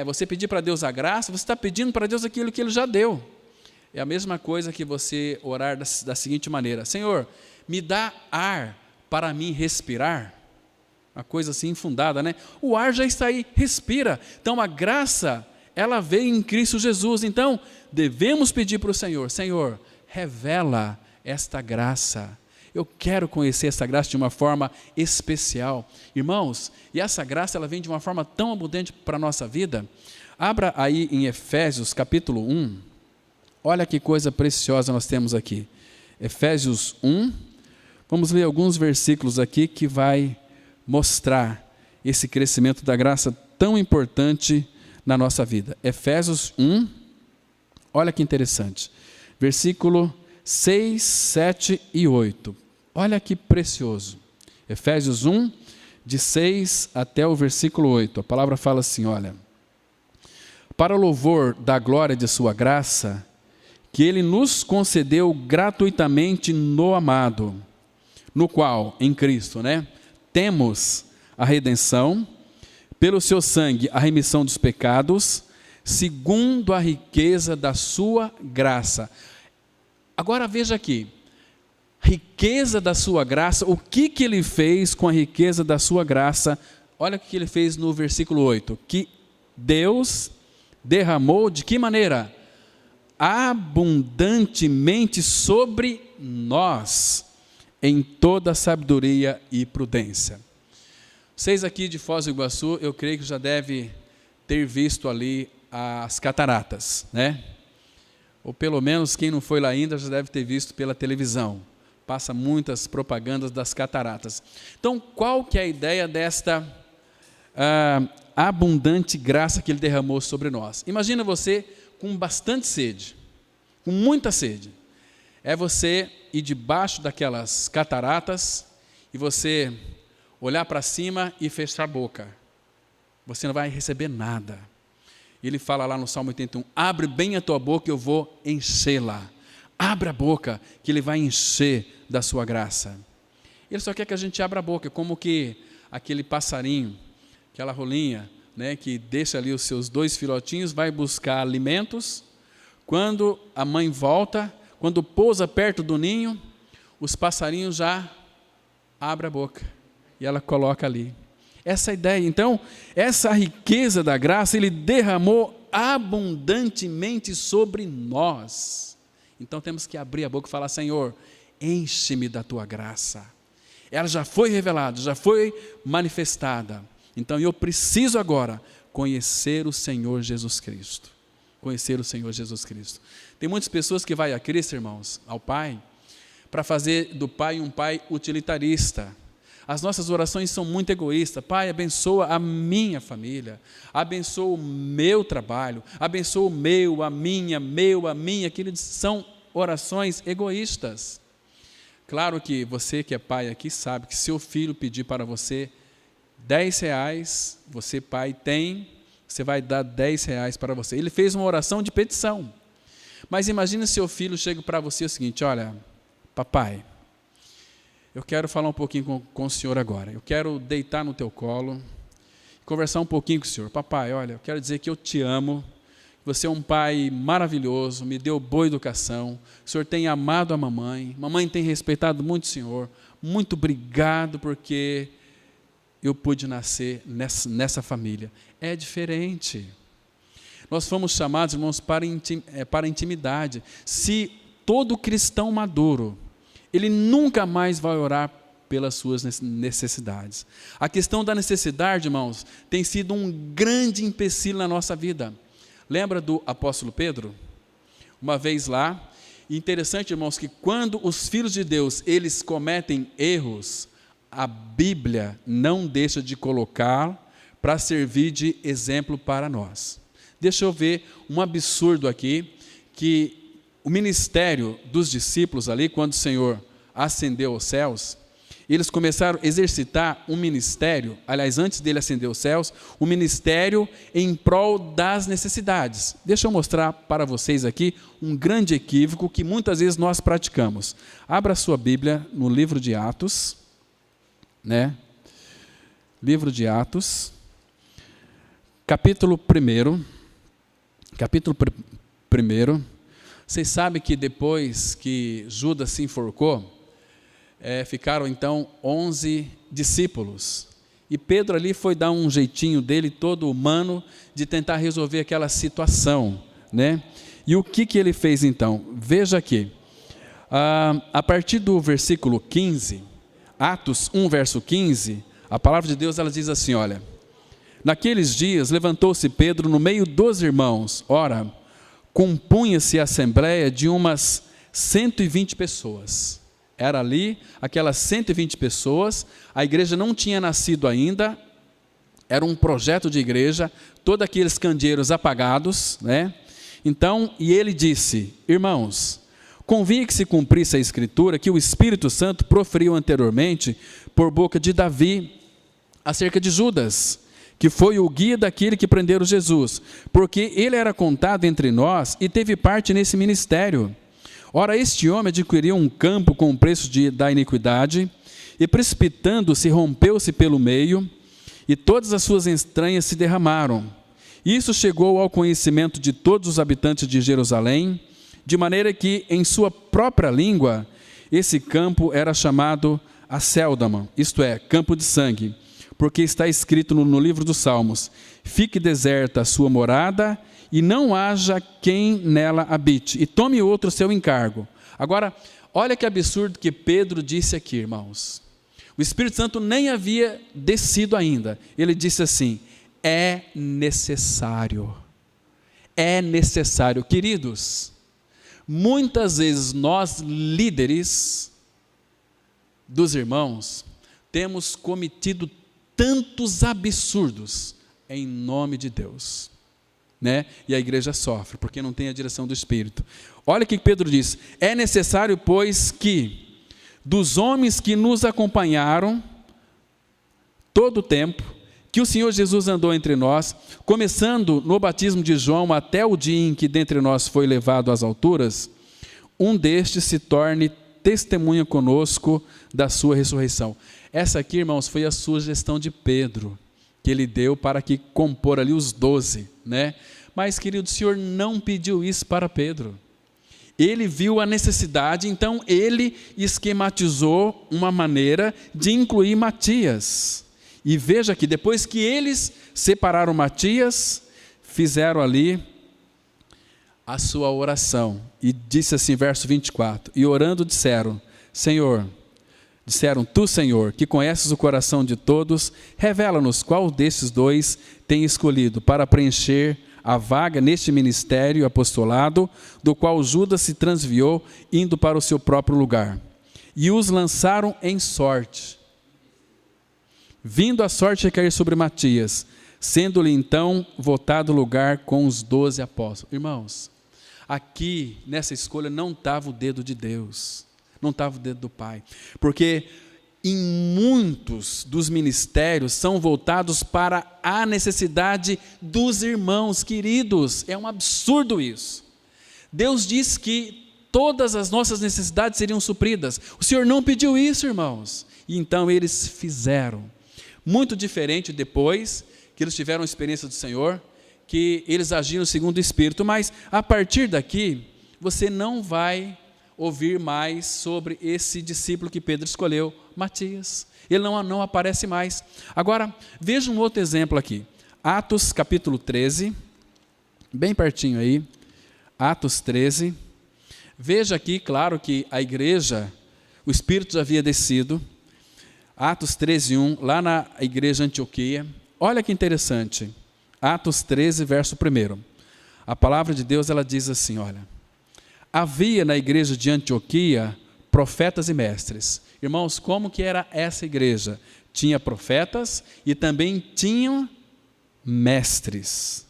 você pedir para Deus a graça, você está pedindo para Deus aquilo que Ele já deu. É a mesma coisa que você orar da seguinte maneira: Senhor, me dá ar para mim respirar. Uma coisa assim infundada, né? O ar já está aí, respira. Então a graça, ela veio em Cristo Jesus. Então devemos pedir para o Senhor: Senhor, revela esta graça. Eu quero conhecer essa graça de uma forma especial. Irmãos, e essa graça ela vem de uma forma tão abundante para a nossa vida. Abra aí em Efésios capítulo 1. Olha que coisa preciosa nós temos aqui. Efésios 1. Vamos ler alguns versículos aqui que vai mostrar esse crescimento da graça tão importante na nossa vida. Efésios 1, olha que interessante, versículo 6, 7 e 8, olha que precioso. Efésios 1, de 6 até o versículo 8, a palavra fala assim, olha: para o louvor da glória de sua graça, que Ele nos concedeu gratuitamente no amado, no qual, em Cristo, temos a redenção, pelo seu sangue a remissão dos pecados, segundo a riqueza da sua graça. Agora veja aqui, riqueza da sua graça, o que Ele fez com a riqueza da sua graça? Olha o que Ele fez no versículo 8, que Deus derramou de que maneira? Abundantemente sobre nós, em toda sabedoria e prudência. Vocês aqui de Foz do Iguaçu, eu creio que já deve ter visto ali as cataratas, Ou pelo menos quem não foi lá ainda já deve ter visto pela televisão. Passa muitas propagandas das cataratas. Então, qual que é a ideia desta abundante graça que Ele derramou sobre nós? Imagina você com bastante sede, com muita sede. É você ir debaixo daquelas cataratas e você olhar para cima e fechar a boca. Você não vai receber nada. Ele fala lá no Salmo 81, abre bem a tua boca e eu vou enchê-la. Abre a boca que Ele vai encher da sua graça. Ele só quer que a gente abra a boca, como que aquele passarinho, aquela rolinha, né, que deixa ali os seus 2 filhotinhos, vai buscar alimentos. Quando a mãe volta, quando pousa perto do ninho, os passarinhos já abrem a boca e ela coloca ali. Essa ideia, então, essa riqueza da graça, Ele derramou abundantemente sobre nós. Então temos que abrir a boca e falar, Senhor, enche-me da tua graça. Ela já foi revelada, já foi manifestada. Então eu preciso agora conhecer o Senhor Jesus Cristo. Conhecer o Senhor Jesus Cristo. Tem muitas pessoas que vão a Cristo, irmãos, ao Pai, para fazer do Pai um Pai utilitarista. As nossas orações são muito egoístas. Pai, abençoa a minha família, abençoa o meu trabalho, abençoa o meu, a minha, aqueles são orações egoístas. Claro que você que é pai aqui sabe que seu filho pedir para você R$10, você pai tem, você vai dar R$10 para você. Ele fez uma oração de petição. Mas imagine se seu filho chega para você o seguinte, olha, papai, eu quero falar um pouquinho com o senhor agora. Eu quero deitar no teu colo, conversar um pouquinho com o senhor. Papai, olha, eu quero dizer que eu te amo. Você é um pai maravilhoso, me deu boa educação. O senhor tem amado a mamãe. Mamãe tem respeitado muito o senhor. Muito obrigado porque eu pude nascer nessa família. É diferente. Nós fomos chamados, irmãos, para intimidade. Se todo cristão maduro, ele nunca mais vai orar pelas suas necessidades. A questão da necessidade, irmãos, tem sido um grande empecilho na nossa vida. Lembra do apóstolo Pedro? Uma vez lá, e interessante, irmãos, que quando os filhos de Deus, eles cometem erros, a Bíblia não deixa de colocar para servir de exemplo para nós. Deixa eu ver um absurdo aqui, que o ministério dos discípulos ali, quando o Senhor ascendeu aos céus, eles começaram a exercitar um ministério, aliás, antes dele ascender aos céus, um ministério em prol das necessidades. Deixa eu mostrar para vocês aqui um grande equívoco que muitas vezes nós praticamos. Abra a sua Bíblia no livro de Atos, né? Livro de Atos, capítulo 1. Capítulo 1. Vocês sabem que depois que Judas se enforcou, ficaram então 11 discípulos. E Pedro ali foi dar um jeitinho dele, todo humano, de tentar resolver aquela situação, né? E o que ele fez então? Veja aqui, a partir do versículo 15, Atos 1, verso 15, a palavra de Deus ela diz assim, olha, naqueles dias levantou-se Pedro no meio dos irmãos, ora, compunha-se a assembleia de umas 120 pessoas. Era ali, aquelas 120 pessoas, a igreja não tinha nascido ainda, era um projeto de igreja, todos aqueles candeeiros apagados, né? Então, e ele disse, irmãos, convinha que se cumprisse a escritura que o Espírito Santo proferiu anteriormente por boca de Davi acerca de Judas, que foi o guia daquele que prenderam Jesus, porque ele era contado entre nós e teve parte nesse ministério. Ora, este homem adquiriu um campo com o preço da iniquidade, e precipitando-se, rompeu-se pelo meio, e todas as suas entranhas se derramaram. Isso chegou ao conhecimento de todos os habitantes de Jerusalém, de maneira que, em sua própria língua, esse campo era chamado Acéldama, isto é, campo de sangue, porque está escrito no livro dos Salmos, fique deserta a sua morada, e não haja quem nela habite, e tome outro seu encargo. Agora, olha que absurdo que Pedro disse aqui, irmãos. O Espírito Santo nem havia descido ainda. Ele disse assim, é necessário. Queridos, muitas vezes nós, líderes dos irmãos, temos cometido tantos absurdos em nome de Deus. Né? E a igreja sofre, porque não tem a direção do Espírito. Olha o que Pedro diz, é necessário, pois, que dos homens que nos acompanharam, todo o tempo que o Senhor Jesus andou entre nós, começando no batismo de João até o dia em que dentre nós foi levado às alturas, um destes se torne testemunha conosco da sua ressurreição. Essa aqui, irmãos, foi a sugestão de Pedro, que ele deu para que compor ali os 12, né? Mas, querido, o Senhor não pediu isso para Pedro. Ele viu a necessidade, então ele esquematizou uma maneira de incluir Matias. E veja que depois que eles separaram Matias, fizeram ali a sua oração. E disse assim, verso 24, e orando disseram, tu, Senhor, que conheces o coração de todos, revela-nos qual desses dois tem escolhido para preencher a vaga neste ministério apostolado, do qual Judas se transviou, indo para o seu próprio lugar. E os lançaram em sorte, vindo a sorte a cair sobre Matias, sendo-lhe então votado lugar com os 12 apóstolos. Irmãos, aqui nessa escolha não estava o dedo de Deus, não estava o dedo do Pai, porque em muitos dos ministérios são voltados para a necessidade dos irmãos queridos. É um absurdo isso. Deus diz que todas as nossas necessidades seriam supridas. O Senhor não pediu isso, irmãos. E então eles fizeram. Muito diferente depois que eles tiveram a experiência do Senhor, que eles agiram segundo o Espírito. Mas a partir daqui, você não vai ouvir mais sobre esse discípulo que Pedro escolheu, Matias. Ele não aparece mais. Agora, veja um outro exemplo aqui. Atos capítulo 13, bem pertinho aí. Atos 13. Veja aqui, claro que a igreja, o Espírito já havia descido. Atos 13:1, lá na igreja Antioquia. Olha que interessante. Atos 13, verso 1. A palavra de Deus, ela diz assim, olha. Havia na igreja de Antioquia profetas e mestres. Irmãos, como que era essa igreja? Tinha profetas e também tinham mestres.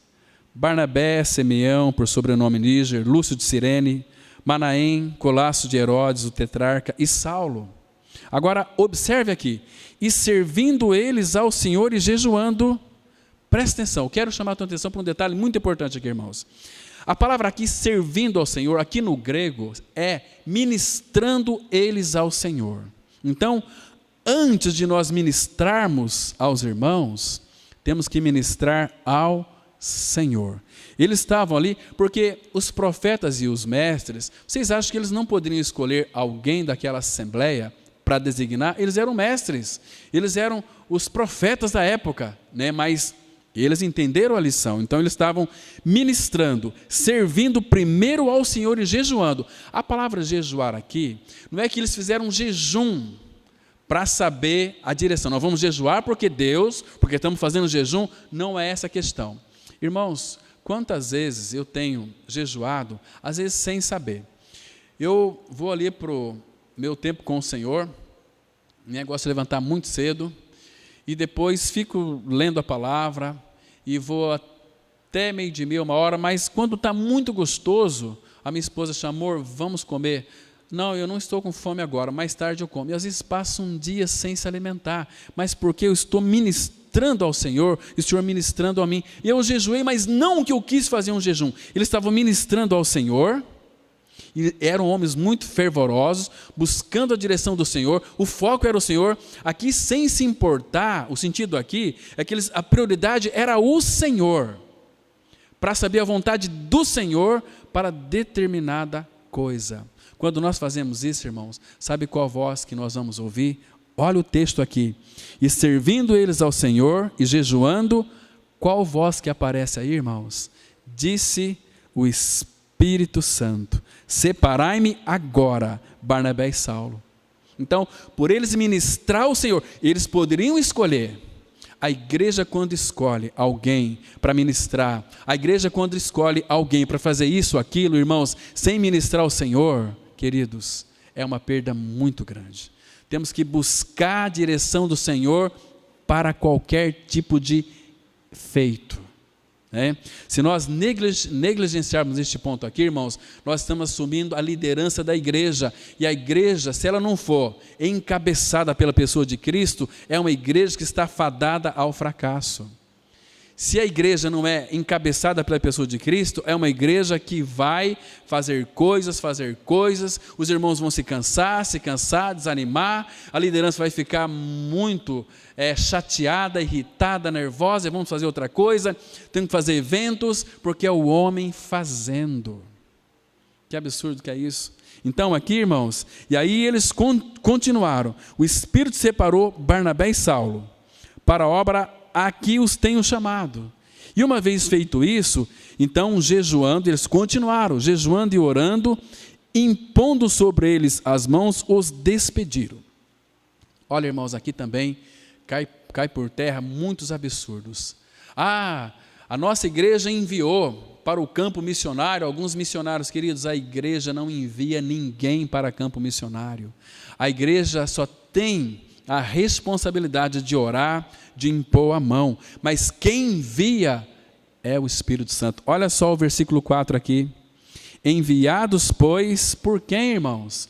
Barnabé, Simeão, por sobrenome Níger, Lúcio de Cirene, Manaém, Colasso de Herodes, o tetrarca, e Saulo. Agora, observe aqui, e servindo eles ao Senhor e jejuando, presta atenção, eu quero chamar a tua atenção para um detalhe muito importante aqui, irmãos. A palavra aqui, servindo ao Senhor, aqui no grego, é ministrando eles ao Senhor. Então, antes de nós ministrarmos aos irmãos, temos que ministrar ao Senhor. Eles estavam ali porque os profetas e os mestres, vocês acham que eles não poderiam escolher alguém daquela assembleia para designar? Eles eram mestres, eles eram os profetas da época, né? Mas eles entenderam a lição, então eles estavam ministrando, servindo primeiro ao Senhor e jejuando. A palavra jejuar aqui, não é que eles fizeram um jejum para saber a direção. Nós vamos jejuar porque estamos fazendo jejum, não é essa a questão. Irmãos, quantas vezes eu tenho jejuado, às vezes sem saber. Eu vou ali para o meu tempo com o Senhor, gosto de levantar muito cedo, e depois fico lendo a palavra, e vou até 12:30, 1h, mas quando está muito gostoso, a minha esposa chama, amor, vamos comer? Não, eu não estou com fome agora, mais tarde eu como. E às vezes passo um dia sem se alimentar, mas porque eu estou ministrando ao Senhor, e o Senhor ministrando a mim. E eu jejuei, mas não que eu quis fazer um jejum. Eles estavam ministrando ao Senhor, e eram homens muito fervorosos, buscando a direção do Senhor, o foco era o Senhor, aqui sem se importar, o sentido aqui é que a prioridade era o Senhor, para saber a vontade do Senhor para determinada coisa. Quando nós fazemos isso, irmãos, sabe qual voz que nós vamos ouvir? Olha o texto aqui, e servindo eles ao Senhor e jejuando, qual voz que aparece aí, irmãos? Disse o Espírito Santo, separai-me agora, Barnabé e Saulo. Então, por eles ministrar ao Senhor, eles poderiam escolher. A igreja, quando escolhe alguém para ministrar, a igreja, quando escolhe alguém para fazer isso, aquilo, irmãos, sem ministrar ao Senhor, queridos, é uma perda muito grande. Temos que buscar a direção do Senhor para qualquer tipo de feito. Se nós negligenciarmos este ponto aqui, irmãos, nós estamos assumindo a liderança da igreja, e a igreja, se ela não for encabeçada pela pessoa de Cristo, é uma igreja que está fadada ao fracasso. Se a igreja não é encabeçada pela pessoa de Cristo, é uma igreja que vai fazer coisas, os irmãos vão se cansar, desanimar, a liderança vai ficar muito chateada, irritada, nervosa, vamos fazer outra coisa, temos que fazer eventos, porque é o homem fazendo. Que absurdo que é isso. Então aqui, irmãos, e aí eles continuaram, o Espírito separou Barnabé e Saulo para a obra a que os tenho chamado. E uma vez feito isso, então jejuando, eles continuaram, jejuando e orando, impondo sobre eles as mãos, os despediram. Olha, irmãos, aqui também cai por terra muitos absurdos. A nossa igreja enviou para o campo missionário alguns missionários. Queridos, a igreja não envia ninguém para campo missionário. A igreja só tem a responsabilidade de orar, de impor a mão, mas quem envia é o Espírito Santo. Olha só o versículo 4 aqui. Enviados, pois, por quem, irmãos?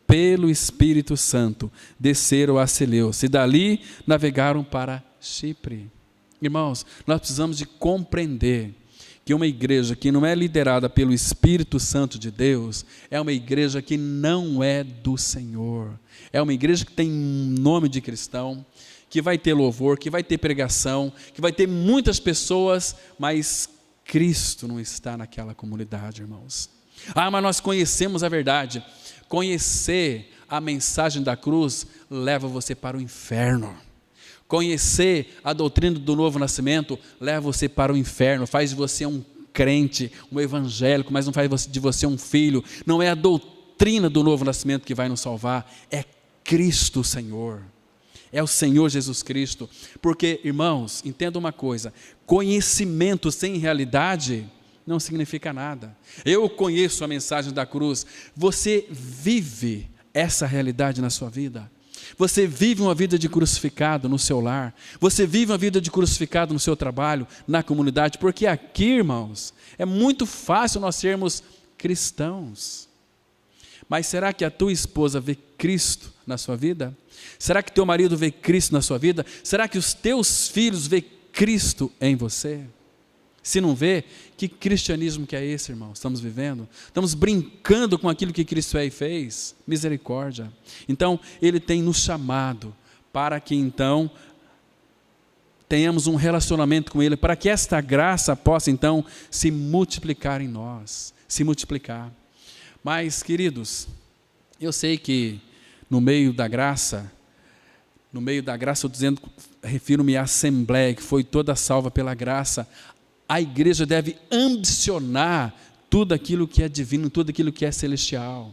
Pelo Espírito Santo, desceram a Seleucia, e dali navegaram para Chipre. Irmãos, nós precisamos de compreender que uma igreja que não é liderada pelo Espírito Santo de Deus, é uma igreja que não é do Senhor. É uma igreja que tem nome de cristão, que vai ter louvor, que vai ter pregação, que vai ter muitas pessoas, mas Cristo não está naquela comunidade, irmãos. Mas nós conhecemos a verdade. Conhecer a mensagem da cruz leva você para o inferno. Conhecer a doutrina do novo nascimento leva você para o inferno, faz de você um crente, um evangélico, mas não faz de você um filho. Não é a doutrina do novo nascimento que vai nos salvar, é Cristo Senhor. É o Senhor Jesus Cristo. Porque, irmãos, entenda uma coisa, conhecimento sem realidade não significa nada. Eu conheço a mensagem da cruz. Você vive essa realidade na sua vida? Você vive uma vida de crucificado no seu lar? Você vive uma vida de crucificado no seu trabalho, na comunidade? Porque aqui, irmãos, é muito fácil nós sermos cristãos. Mas será que a tua esposa vê Cristo na sua vida? Será que teu marido vê Cristo na sua vida? Será que os teus filhos vê Cristo em você? Se não vê, que cristianismo que é esse, irmão? Estamos vivendo? Estamos brincando com aquilo que Cristo é e fez? Misericórdia. Então, Ele tem nos chamado para que então tenhamos um relacionamento com Ele, para que esta graça possa então se multiplicar em nós, se multiplicar. Mas, queridos, eu sei que no meio da graça, eu dizendo, refiro-me à Assembleia, que foi toda salva pela graça. A igreja deve ambicionar tudo aquilo que é divino, tudo aquilo que é celestial.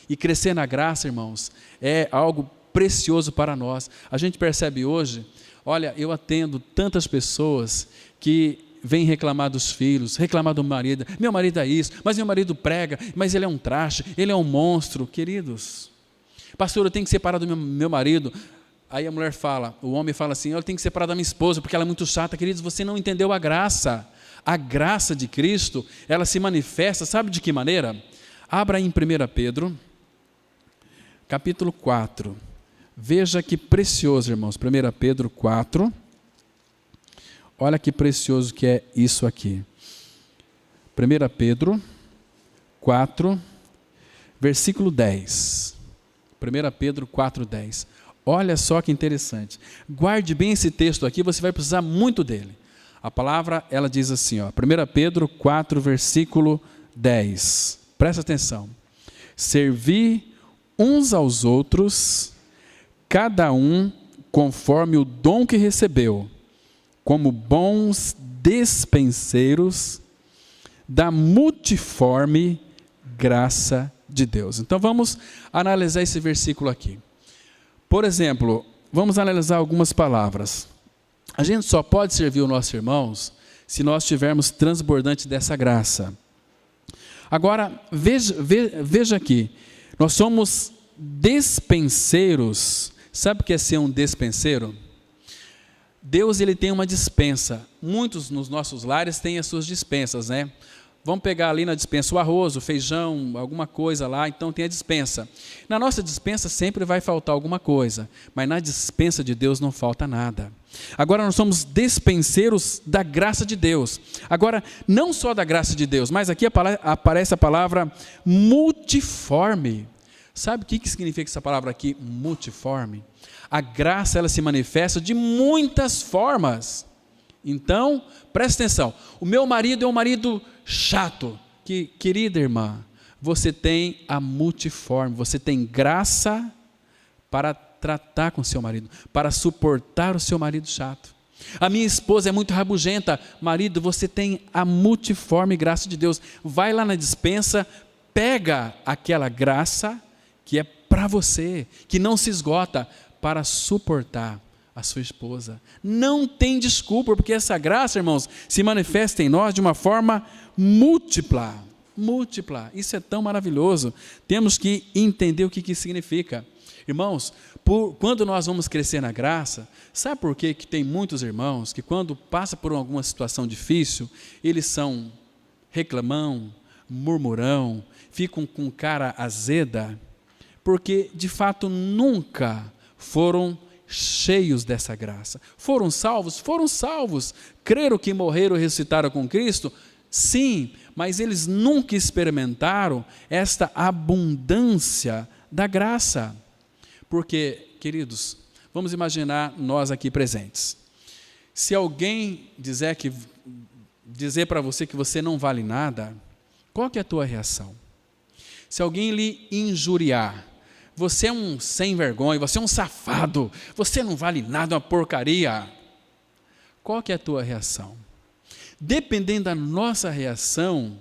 E crescer na graça, irmãos, é algo precioso para nós. A gente percebe hoje, olha, eu atendo tantas pessoas que vêm reclamar dos filhos, reclamar do marido. Meu marido é isso, mas meu marido prega, mas ele é um traste, ele é um monstro. Queridos, pastor, eu tenho que separar do meu marido. Aí a mulher fala, o homem fala assim, eu tenho que separar da minha esposa, porque ela é muito chata. Queridos, você não entendeu a graça. A graça de Cristo, ela se manifesta, sabe de que maneira? Abra em 1 Pedro, capítulo 4. Veja que precioso, irmãos. 1 Pedro 4. Olha que precioso que é isso aqui. 1 Pedro 4, versículo 10. 1 Pedro 4, 10. Olha só que interessante. Guarde bem esse texto aqui, você vai precisar muito dele. A palavra, ela diz assim, 1 Pedro 4, versículo 10. Presta atenção. Servi uns aos outros, cada um conforme o dom que recebeu, como bons despenseiros da multiforme graça de Deus. Então vamos analisar esse versículo aqui. Por exemplo, vamos analisar algumas palavras. A gente só pode servir os nossos irmãos se nós estivermos transbordantes dessa graça. Agora, veja aqui, nós somos despenseiros. Sabe o que é ser um despenseiro? Deus, ele tem uma despensa. Muitos nos nossos lares têm as suas despensas, né? Vamos pegar ali na despensa o arroz, o feijão, alguma coisa lá, então tem a despensa. Na nossa despensa sempre vai faltar alguma coisa, mas na despensa de Deus não falta nada. Agora nós somos despenseiros da graça de Deus. Agora, não só da graça de Deus, mas aqui aparece a palavra multiforme. Sabe o que significa essa palavra aqui, multiforme? A graça, ela se manifesta de muitas formas. Então, presta atenção, o meu marido é um marido chato, querida irmã, você tem a multiforme, você tem graça para tratar com seu marido, para suportar o seu marido chato. A minha esposa é muito rabugenta, marido, você tem a multiforme graça de Deus. Vai lá na despensa, pega aquela graça que é para você, que não se esgota, para suportar a sua esposa. Não tem desculpa, porque essa graça, irmãos, se manifesta em nós de uma forma múltipla. Múltipla. Isso é tão maravilhoso. Temos que entender o que isso significa. Irmãos, quando nós vamos crescer na graça, sabe por quê que tem muitos irmãos que quando passa por alguma situação difícil, eles são reclamão, murmurão, ficam com cara azeda? Porque, de fato, nunca foram cheios dessa graça. Foram salvos? Foram salvos. Creram que morreram e ressuscitaram com Cristo? Sim, mas eles nunca experimentaram esta abundância da graça. Porque, queridos, vamos imaginar nós aqui presentes. Se alguém dizer para você que você não vale nada, qual que é a tua reação? Se alguém lhe injuriar, você é um sem vergonha, você é um safado, você não vale nada, uma porcaria. Qual que é a tua reação? Dependendo da nossa reação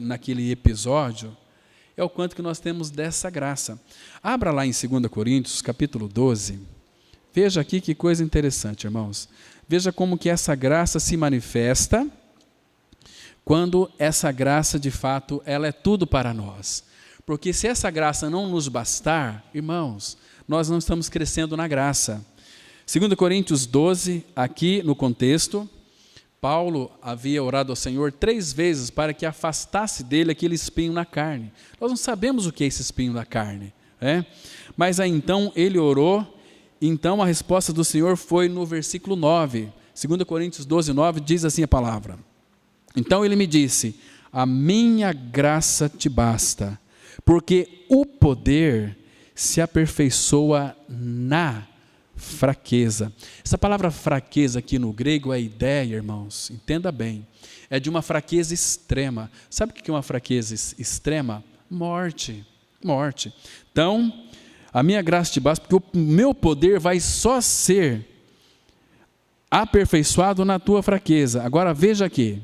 naquele episódio, é o quanto que nós temos dessa graça. Abra lá em 2 Coríntios, capítulo 12. Veja aqui que coisa interessante, irmãos. Veja como que essa graça se manifesta quando essa graça, de fato, ela é tudo para nós. Porque se essa graça não nos bastar, irmãos, nós não estamos crescendo na graça. 2 Coríntios 12, aqui no contexto, Paulo havia orado ao Senhor 3 vezes para que afastasse dele aquele espinho na carne. Nós não sabemos o que é esse espinho na carne, né? Mas aí então ele orou, então a resposta do Senhor foi no versículo 9. 2 Coríntios 12, 9 diz assim a palavra. Então ele me disse, a minha graça te basta, porque o poder se aperfeiçoa na fraqueza. Essa palavra fraqueza aqui no grego é ideia, irmãos, entenda bem, é de uma fraqueza extrema. Sabe o que é uma fraqueza extrema? Morte. Então, a minha graça te basta, porque o meu poder vai só ser aperfeiçoado na tua fraqueza. Agora veja aqui,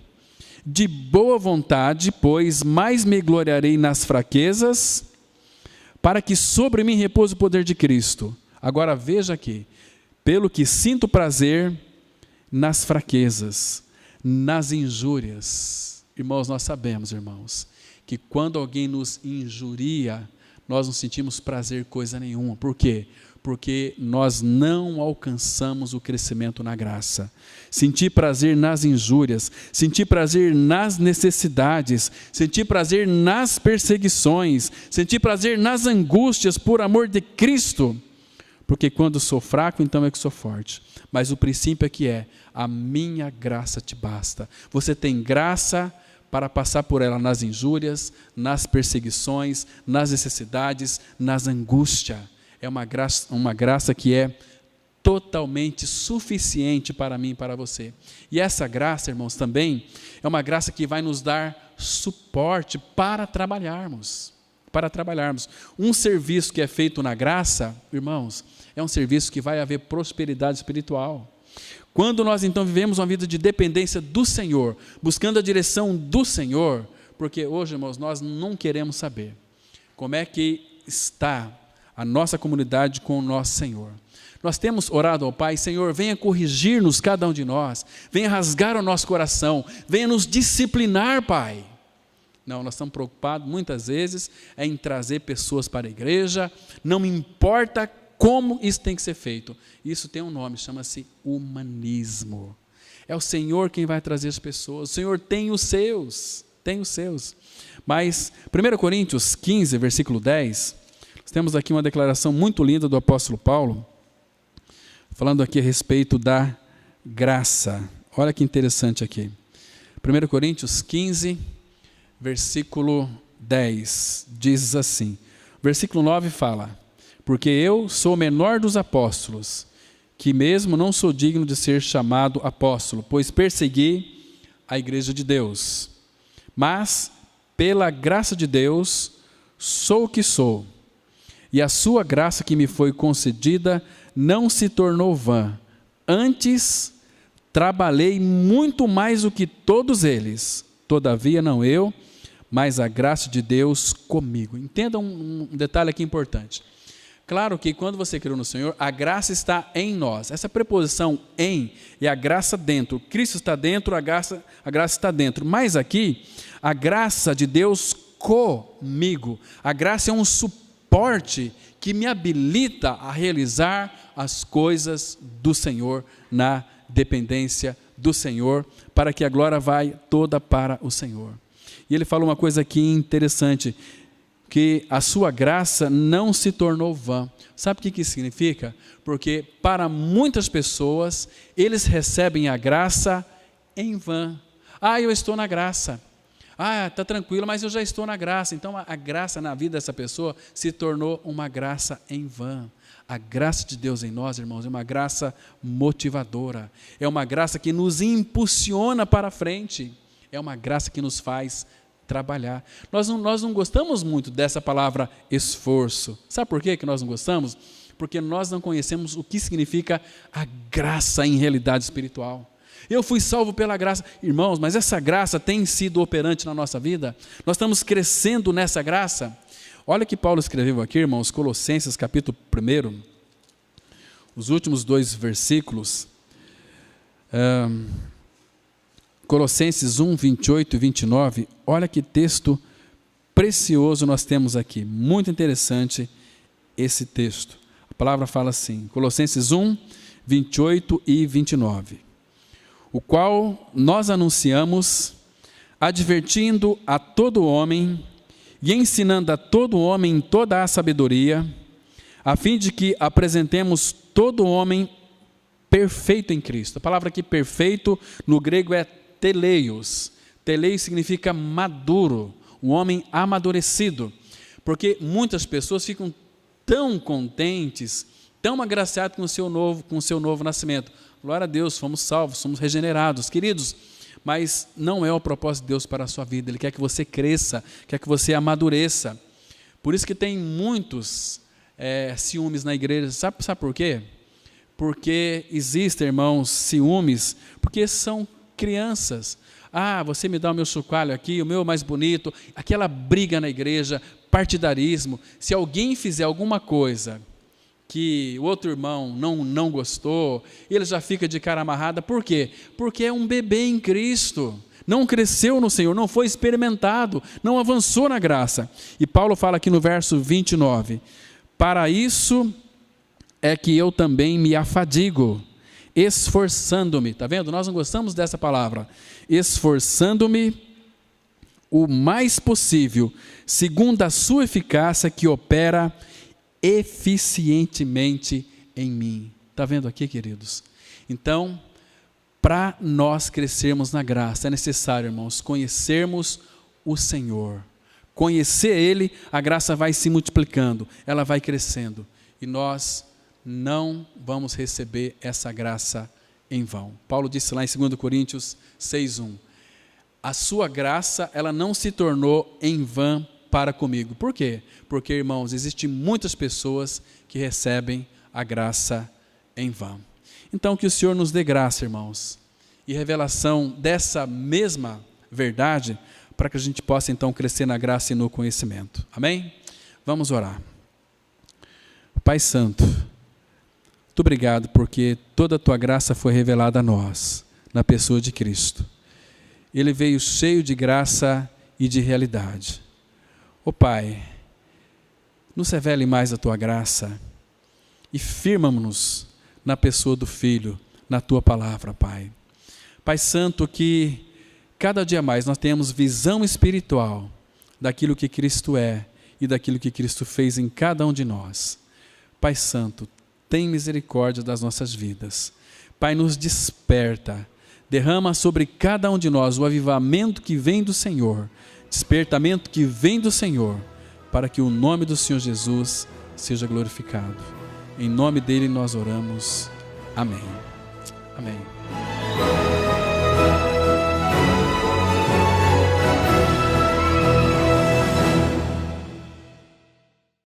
de boa vontade, pois mais me gloriarei nas fraquezas, para que sobre mim repouse o poder de Cristo. Agora veja aqui, pelo que sinto prazer nas fraquezas, nas injúrias. Irmãos, nós sabemos, irmãos, que quando alguém nos injuria, nós não sentimos prazer coisa nenhuma. Por quê? Porque nós não alcançamos o crescimento na graça. Sentir prazer nas injúrias, sentir prazer nas necessidades, sentir prazer nas perseguições, sentir prazer nas angústias por amor de Cristo. Porque quando sou fraco, então é que sou forte. Mas o princípio aqui é, a minha graça te basta. Você tem graça para passar por ela nas injúrias, nas perseguições, nas necessidades, nas angústias. É uma graça que é totalmente suficiente para mim e para você. E essa graça, irmãos, também é uma graça que vai nos dar suporte para trabalharmos. Um serviço que é feito na graça, irmãos, é um serviço que vai haver prosperidade espiritual. Quando nós então vivemos uma vida de dependência do Senhor, buscando a direção do Senhor, porque hoje, irmãos, nós não queremos saber como é que está a nossa comunidade com o nosso Senhor. Nós temos orado ao Pai, Senhor, venha corrigir-nos cada um de nós, venha rasgar o nosso coração, venha nos disciplinar, Pai. Não, nós estamos preocupados muitas vezes em trazer pessoas para a igreja, não importa como isso tem que ser feito. Isso tem um nome, chama-se humanismo. É o Senhor quem vai trazer as pessoas. O Senhor tem os seus. Mas 1 Coríntios 15, versículo 10, nós temos aqui uma declaração muito linda do apóstolo Paulo, falando aqui a respeito da graça. Olha que interessante aqui. 1 Coríntios 15, versículo 10, diz assim. Versículo 9 fala: porque eu sou o menor dos apóstolos, que mesmo não sou digno de ser chamado apóstolo, pois persegui a igreja de Deus. Mas, pela graça de Deus, sou o que sou. E a sua graça que me foi concedida não se tornou vã. Antes, trabalhei muito mais do que todos eles. Todavia, não eu, mas a graça de Deus comigo. Entenda um detalhe aqui importante. Claro que quando você creu no Senhor, a graça está em nós. Essa preposição em é a graça dentro. Cristo está dentro, a graça está dentro. Mas aqui, a graça de Deus comigo. A graça é um suporte que me habilita a realizar as coisas do Senhor na dependência do Senhor, para que a glória vai toda para o Senhor. E ele fala uma coisa aqui interessante, que a sua graça não se tornou vã. Sabe o que isso significa? Porque para muitas pessoas, eles recebem a graça em vão. Eu estou na graça. Está tranquilo, mas eu já estou na graça. Então a graça na vida dessa pessoa se tornou uma graça em vão. A graça de Deus em nós, irmãos, é uma graça motivadora. É uma graça que nos impulsiona para frente. É uma graça que nos faz trabalhar. Nós não gostamos muito dessa palavra esforço. Sabe por quê que nós não gostamos? Porque nós não conhecemos o que significa a graça em realidade espiritual. Eu fui salvo pela graça. Irmãos, mas essa graça tem sido operante na nossa vida? Nós estamos crescendo nessa graça? Olha o que Paulo escreveu aqui, irmãos, Colossenses capítulo 1, os últimos 2 versículos. Colossenses 1, 28 e 29, olha que texto precioso nós temos aqui, muito interessante esse texto. A palavra fala assim, Colossenses 1, 28 e 29, o qual nós anunciamos, advertindo a todo homem e ensinando a todo homem toda a sabedoria, a fim de que apresentemos todo homem perfeito em Cristo. A palavra aqui perfeito no grego é teleios. Teleios significa maduro, um homem amadurecido, porque muitas pessoas ficam tão contentes, tão agraciadas com o seu novo nascimento. Glória a Deus, fomos salvos, somos regenerados, queridos, mas não é o propósito de Deus para a sua vida. Ele quer que você cresça, quer que você amadureça. Por isso que tem muitos ciúmes na igreja. Sabe por quê? Porque existem, irmãos, ciúmes, porque são crianças. Você me dá o meu chocalho aqui, o meu mais bonito, aquela briga na igreja, partidarismo. Se alguém fizer alguma coisa que o outro irmão não gostou, ele já fica de cara amarrada. Por quê? Porque é um bebê em Cristo, não cresceu no Senhor, não foi experimentado, não avançou na graça. E Paulo fala aqui no verso 29, para isso é que eu também me afadigo, esforçando-me. Está vendo? Nós não gostamos dessa palavra. Esforçando-me o mais possível, segundo a sua eficácia que opera eficientemente em mim. Está vendo aqui, queridos? Então, para nós crescermos na graça, é necessário, irmãos, conhecermos o Senhor. Conhecer Ele, a graça vai se multiplicando, ela vai crescendo. E nós não vamos receber essa graça em vão. Paulo disse lá em 2 Coríntios 6:1, a sua graça, ela não se tornou em vão para comigo. Por quê? Porque, irmãos, existem muitas pessoas que recebem a graça em vão. Então, que o Senhor nos dê graça, irmãos, e revelação dessa mesma verdade, para que a gente possa, então, crescer na graça e no conhecimento. Amém? Vamos orar. Pai Santo, muito obrigado, porque toda a Tua graça foi revelada a nós, na pessoa de Cristo. Ele veio cheio de graça e de realidade. Pai, nos revele mais a Tua graça e firma-nos na pessoa do Filho, na Tua palavra, Pai. Pai Santo, que cada dia mais nós tenhamos visão espiritual daquilo que Cristo é e daquilo que Cristo fez em cada um de nós. Pai Santo, tem misericórdia das nossas vidas. Pai, nos desperta, derrama sobre cada um de nós o avivamento que vem do Senhor, despertamento que vem do Senhor, para que o nome do Senhor Jesus seja glorificado. Em nome dele nós oramos. Amém. Amém.